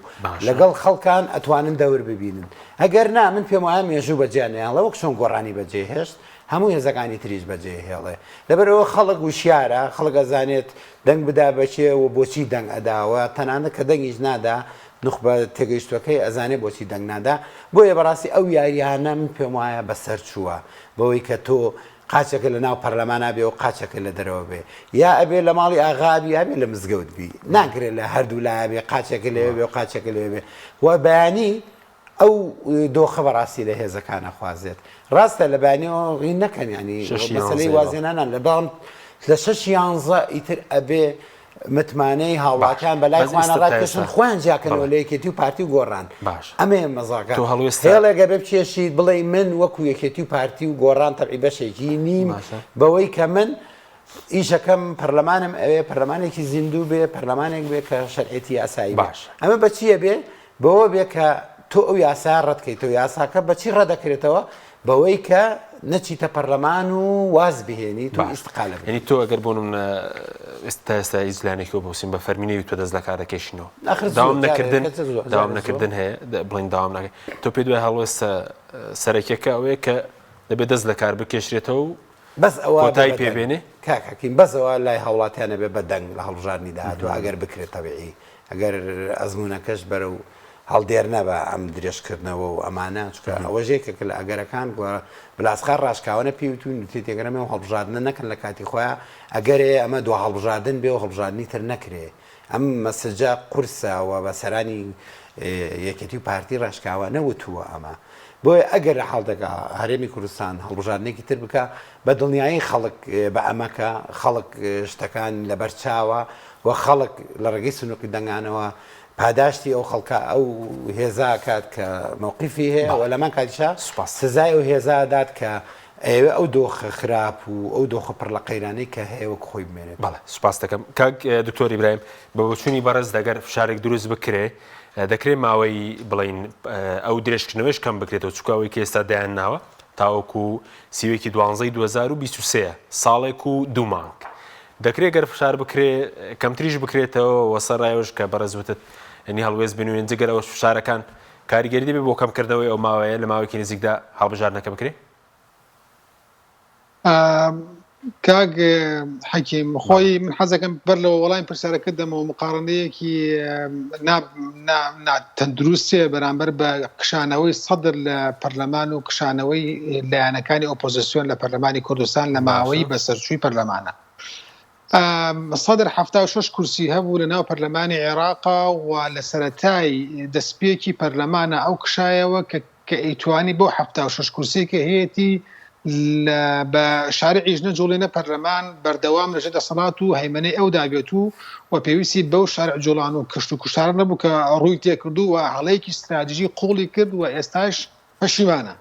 لەگەڵ خەڵکان ئەتوانن دەور ببینن ئەگەر نا من پێم وایە مێژوو بەجێنیان لەوەک چۆن گۆڕانی بەجێهێشت هەموو هێزەکانی تریش بەجێ هێڵێ لەبەرەوە خەڵک وشیارە خەڵک ئەزانێت دەنگ بدا بەچێ و بۆچی دەنگ ئەداوە تەنانەت کە دەنگیش نادا نخبە تێگەیشتوەکەی ئەزانێ بۆچی دەنگ نادا بۆیە بەڕاستی ئەو یاریانە من پێم وایە بەسەر چووە بەوەی کە تۆ قاچەکە لە ناو پەرلەمانە بێ و قاچەکە لە دەرەوە بێ یا ئەبێ لە ماڵی ئاغابی یا بێ لە مزگەوت بی ناگرێت لە هەردوو لایە بێ قاچەکە لێ بێ و قاچەکە لێ بێ و بەیانی ئەو دۆخە بەڕاستی لە هێزەکانە خوازێت ڕاستە لە بەیانیەوە غین نەکەن ینی مەسەلەی وازێنانان لەبەڵام لە 6 یانزە ئیتر ئەبێ متمانەی هاوڵاتیان بەلای خوانە ڕاکەشن خۆیان جیاکەنەوە لە یەکێتی و پارتی و گۆڕان ئەمێ مەزاکە هێڵێگە بێ بچێشیت بڵێ من وەکو یەکێتی و پارتی و گۆڕان تەبعی بەشێکی نیم بەوەی کە من ئیشەکەم پەرلەمانم ئەوێ پەرلەمانێکی زیندوو بێ پەرلەمانێک بێ کە شەرعێتی یاسایی باش ئەمە بەچیە بێ بەوە بێ کە تۆ ئەو یاسا ڕەتکەیتەوە یاساکە بەچی ڕەدەکرێتەوە بەوەی کە نەچیتە پەرلەمان و واز بهێنی تو ئیستقالە ینی تۆ ئەگەر بۆ من ئێستا ئیزلانێکەوە بۆسیم بە فەرمینەوی تۆ دەست لە کار دەکەشینەوە داوام نەکردن هەیە بڵین داوام ناکەی تۆ پێ دوای هەڵوێستە سەرەکیەکە ئەوەیە کە دەبێت دەست لە کار بکێشرێتەوە و بەس ئەوە کۆتایی پێبێنێ کاکەکەین بەسەوە لای هەوڵاتیانە بێ بە دەنگ لە هەڵبژاردننی داهاتوە ئەگەر بکرێت تەبیعی ئەگەر ئەزمونەکەش بەرە و هەڵدێر نەبە ئەم درێژکردنەوە و ئەمانە چکە ئەوە ژێکێک لە ئەگەرەکان بلاسخار ڕاشکاوانە پێوتون نوتی تێگەرەمە و هەڵبژاردنە نەکەن لە کاتی خۆیان ئەگەرێ ئەمە دو هەڵبژاردن بێ و هەڵبژاردننی تر نەکرێ ئەم مەسجا قورسەوە بە سەرانی یەکێتی و پارتی ڕاشکاوە نەوتووە ئەمە بۆیە ئەگەر لە حاڵدەکە هەرێمی کوردستان هەڵبژاردنێکی تر بکە بە دڵنیایی خەڵک بە ئەمەکە خەڵک شتەکان لەبەر چاوە و خەڵک لە ڕێگەی سنووقی دەنگانەوە پاداشتی ئەو خەڵکە ئەو هێزا کات کە مووقیفی هەیە و لەمان کاتیشا سزای ئەو هێزادات کە ئێوە ئەو دۆخە خراپ و ئەو دۆخە پڕ لە قەیرانەی کە هەیە وەک خۆی بمێنێت. بەڵێ سوپاس دەکەم کاک دکتۆر ئیبراهیم بە بۆچوونی بەڕێز دەگەر فشارێک دروست بکرێ دەکرێت ماوەی بڵین ئەو درێژکردنەوەش کەم بکرێتەوە چکاوەی کە ئێستا دایان ناوە تاوەکو سیوەیەکی 2023 ساڵێک و 2 مانگ دەکرێت گەر فشار بکرێ کەمتریش بکرێتەوە وەسەرڕایەوەش کە بەڕێزوتت ئەنی هەڵوێز بنوێن جگەر ئەوە فشارەکان کاریگەری دەبێت بۆ کەمکردنەوەی ئەو ماوەیە لە ماوەیەکی نزیکدا هەڵبژاردنەکە بکرێت. کاک حەکیم خۆی من حەزەکەم بەر لەوە وەڵامی پرسیارەکە دەمەوە مقارنەیەکی تەندروستێ بەرامبەر بە کشانەوەی سەدر لە پەرلەمان و کشانەوەی لایەنەکانی ئۆپۆزیسیۆن لە پەرلەمانی کوردستان لە ماوەی بەسەرچووی پەرلەمانە. سەدر 76 کورسی هەبوو لە ناو پەرلەمانی عێراقا و لە سەرەتای دەستپێکی پەرلەمانە ئەو کشایەوە کە ئەیتوانی بۆ 76 کورسێکە هەیەی بە شارعی ژنە پەرلەمان بەردەوام لەژێر دەسەڵات و هەیمەنەی ئەو دابێت و پێویستی بەو شارع جوڵان و کشت و کوشتار نەبوو کە ڕووی تێکردو و هەڵەیەکی استراتیژی قوڵی کرد و ئێستاش پەشیمانە.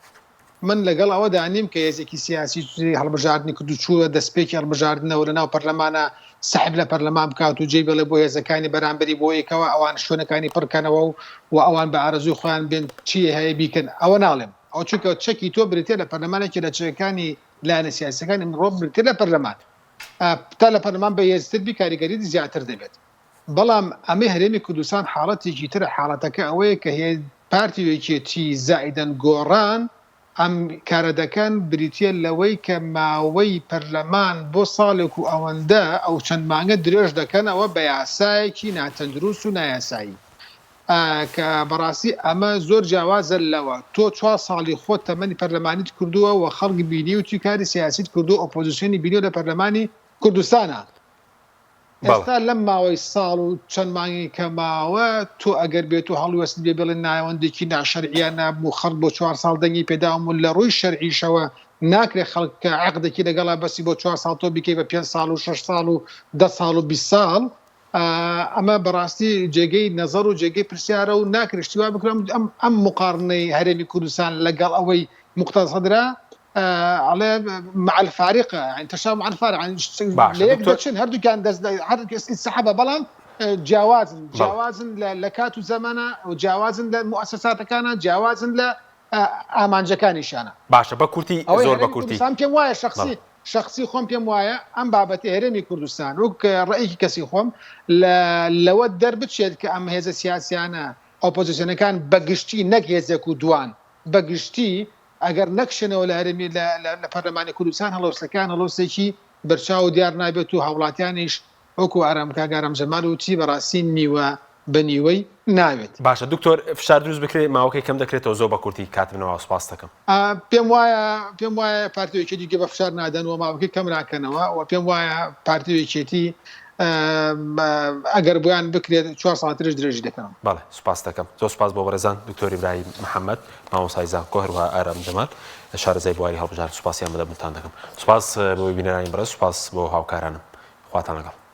من لەگەڵ ئەوە دانیم کە هێزێکی سیاسی هەڵبژاردننی کرد و چووە دەستپێکی هەڵبژاردنەوە لە ناو پەرلەمانە سەحب لە پەرلەمان بکات و جێ بڵێ بۆ هێزەکانی بەرامبەری بۆ یەکەوە ئەوان شوێنەکانی پڕکەنەوە و ئەوان بە ئارەزوی خۆیان بێن چی هەیە بیکەن ئەوە ناڵێم. ئەو چونکە چەکی تۆ بریتێ لە پەرلەمانێکی لە چەکانی لایەنە سیاسەکانی ڕۆ بریتێ لە پەرلەمان تا لە پەرلەمان بە هێزتر بی کاریگەری زیاتر دەبێت. بەڵام ئەمەی هەرێمی کوردستان حاڵەتێکی ترە حاڵەتەکە ئەوەیە کە هەیە پارتی وێکێتی زائیدەن گۆڕان ئەم کارە دەکەن بریتە لەوەی کە ماوەی پەرلەمان بۆ ساڵێک و ئەوەندە ئەو چەند مانگە درێژ دەکەنەوە بە یاسایەکی ناتەندروست و نایاسایی کە بەڕاستی ئەمە زۆر جیاوازە لەوە تۆ 4 ساڵی خۆت تەمەنی پەرلەمانیت کردووە و خەڵکی بینی و تی کاری سیاسیت کردو ئۆپۆزیسیۆنی بینی لە پەرلەمانی کوردستانە. ئێستا لەم ماوەی ساڵ و چەند مانگی کە ماوە تۆ ئەگەر بێت و هەڵوەست بێ بڵێن ناوەندێکی ناشەرعیان نابوو خەڵک بۆ 4 ساڵ دەنگی پێداوم و لە ڕووی شەرعیشەوە ناکرێت خەڵک عەقدێکی لەگەڵا بەسی بۆ 4 ساڵ تۆ بیکەی بە 5 ساڵ و 6 ساڵ و 10 ساڵ و 20 ساڵ. ئەمە بەڕاستی جێگەی نەزەر و جێگەی پرسیارە و ناکرشتی وا بکرم ئەم مقارنەی هەرێمی کوردستان لەگەڵ ئەوەی مقتەسەدرا على مع الفارقة يعني تشابه مع الفارقة يعني ليك دكتور هردو كان السحابة بلان جواز لكات زمانه وجواز للمؤسسات كانت جواز ل ئامانجەکانی شانە باشە بە کورتی زۆر بە کورتی پێم وایە شخصی خۆم پێم وایە ئەم بابەتی هەرێمی کوردستان وەک ڕێیەکی کەسی خۆم لەوە دەربچێت کە ئەم هێزە سیاسیانە ئۆپۆزیسیۆنەکان بەگشتی نەک هێزێک و دوان بەگشتی ئەگەر نەکشنەوە لە هەرێمی لە پەرلەمانی کوردستان هەڵۆستەکان هەڵۆستێکی بەرچاو و دیار نابێت و هاوڵاتیانیش وەکو ئارامکاگارم جەمال وتی بەڕاستی نیوە بە نیوەی ناوێت. باشە دکتۆر فشار دروست بکرێت ماوەکەی کەم دەکرێتەوە زۆر بە کورتی کاتبنەوە سوپاس دەکەم. پێم وایە پارتیەکێتی دیگە بە فشار نادەنەوە ماوەکەی کەم ناکەنەوە و پێم وایە پارتیەکێتی ئەگەر بۆیان بکرێت 4 ساڵترش درێژی دەکەم. بەڵێ سوپاس دەکەم زۆر سوپاس بۆ بەڕێزان دکتۆر ئیبراهیم محەممەد مامۆستای زانکۆ هەروە ئارام جەمال شارەزای بواری هەڵبژار سوپاسیان بدەمتان دەکەم. سوپاس بۆ بینەرانی بەڕێز سوپاس بۆ هاوکارانم خواتان لەگەڵ.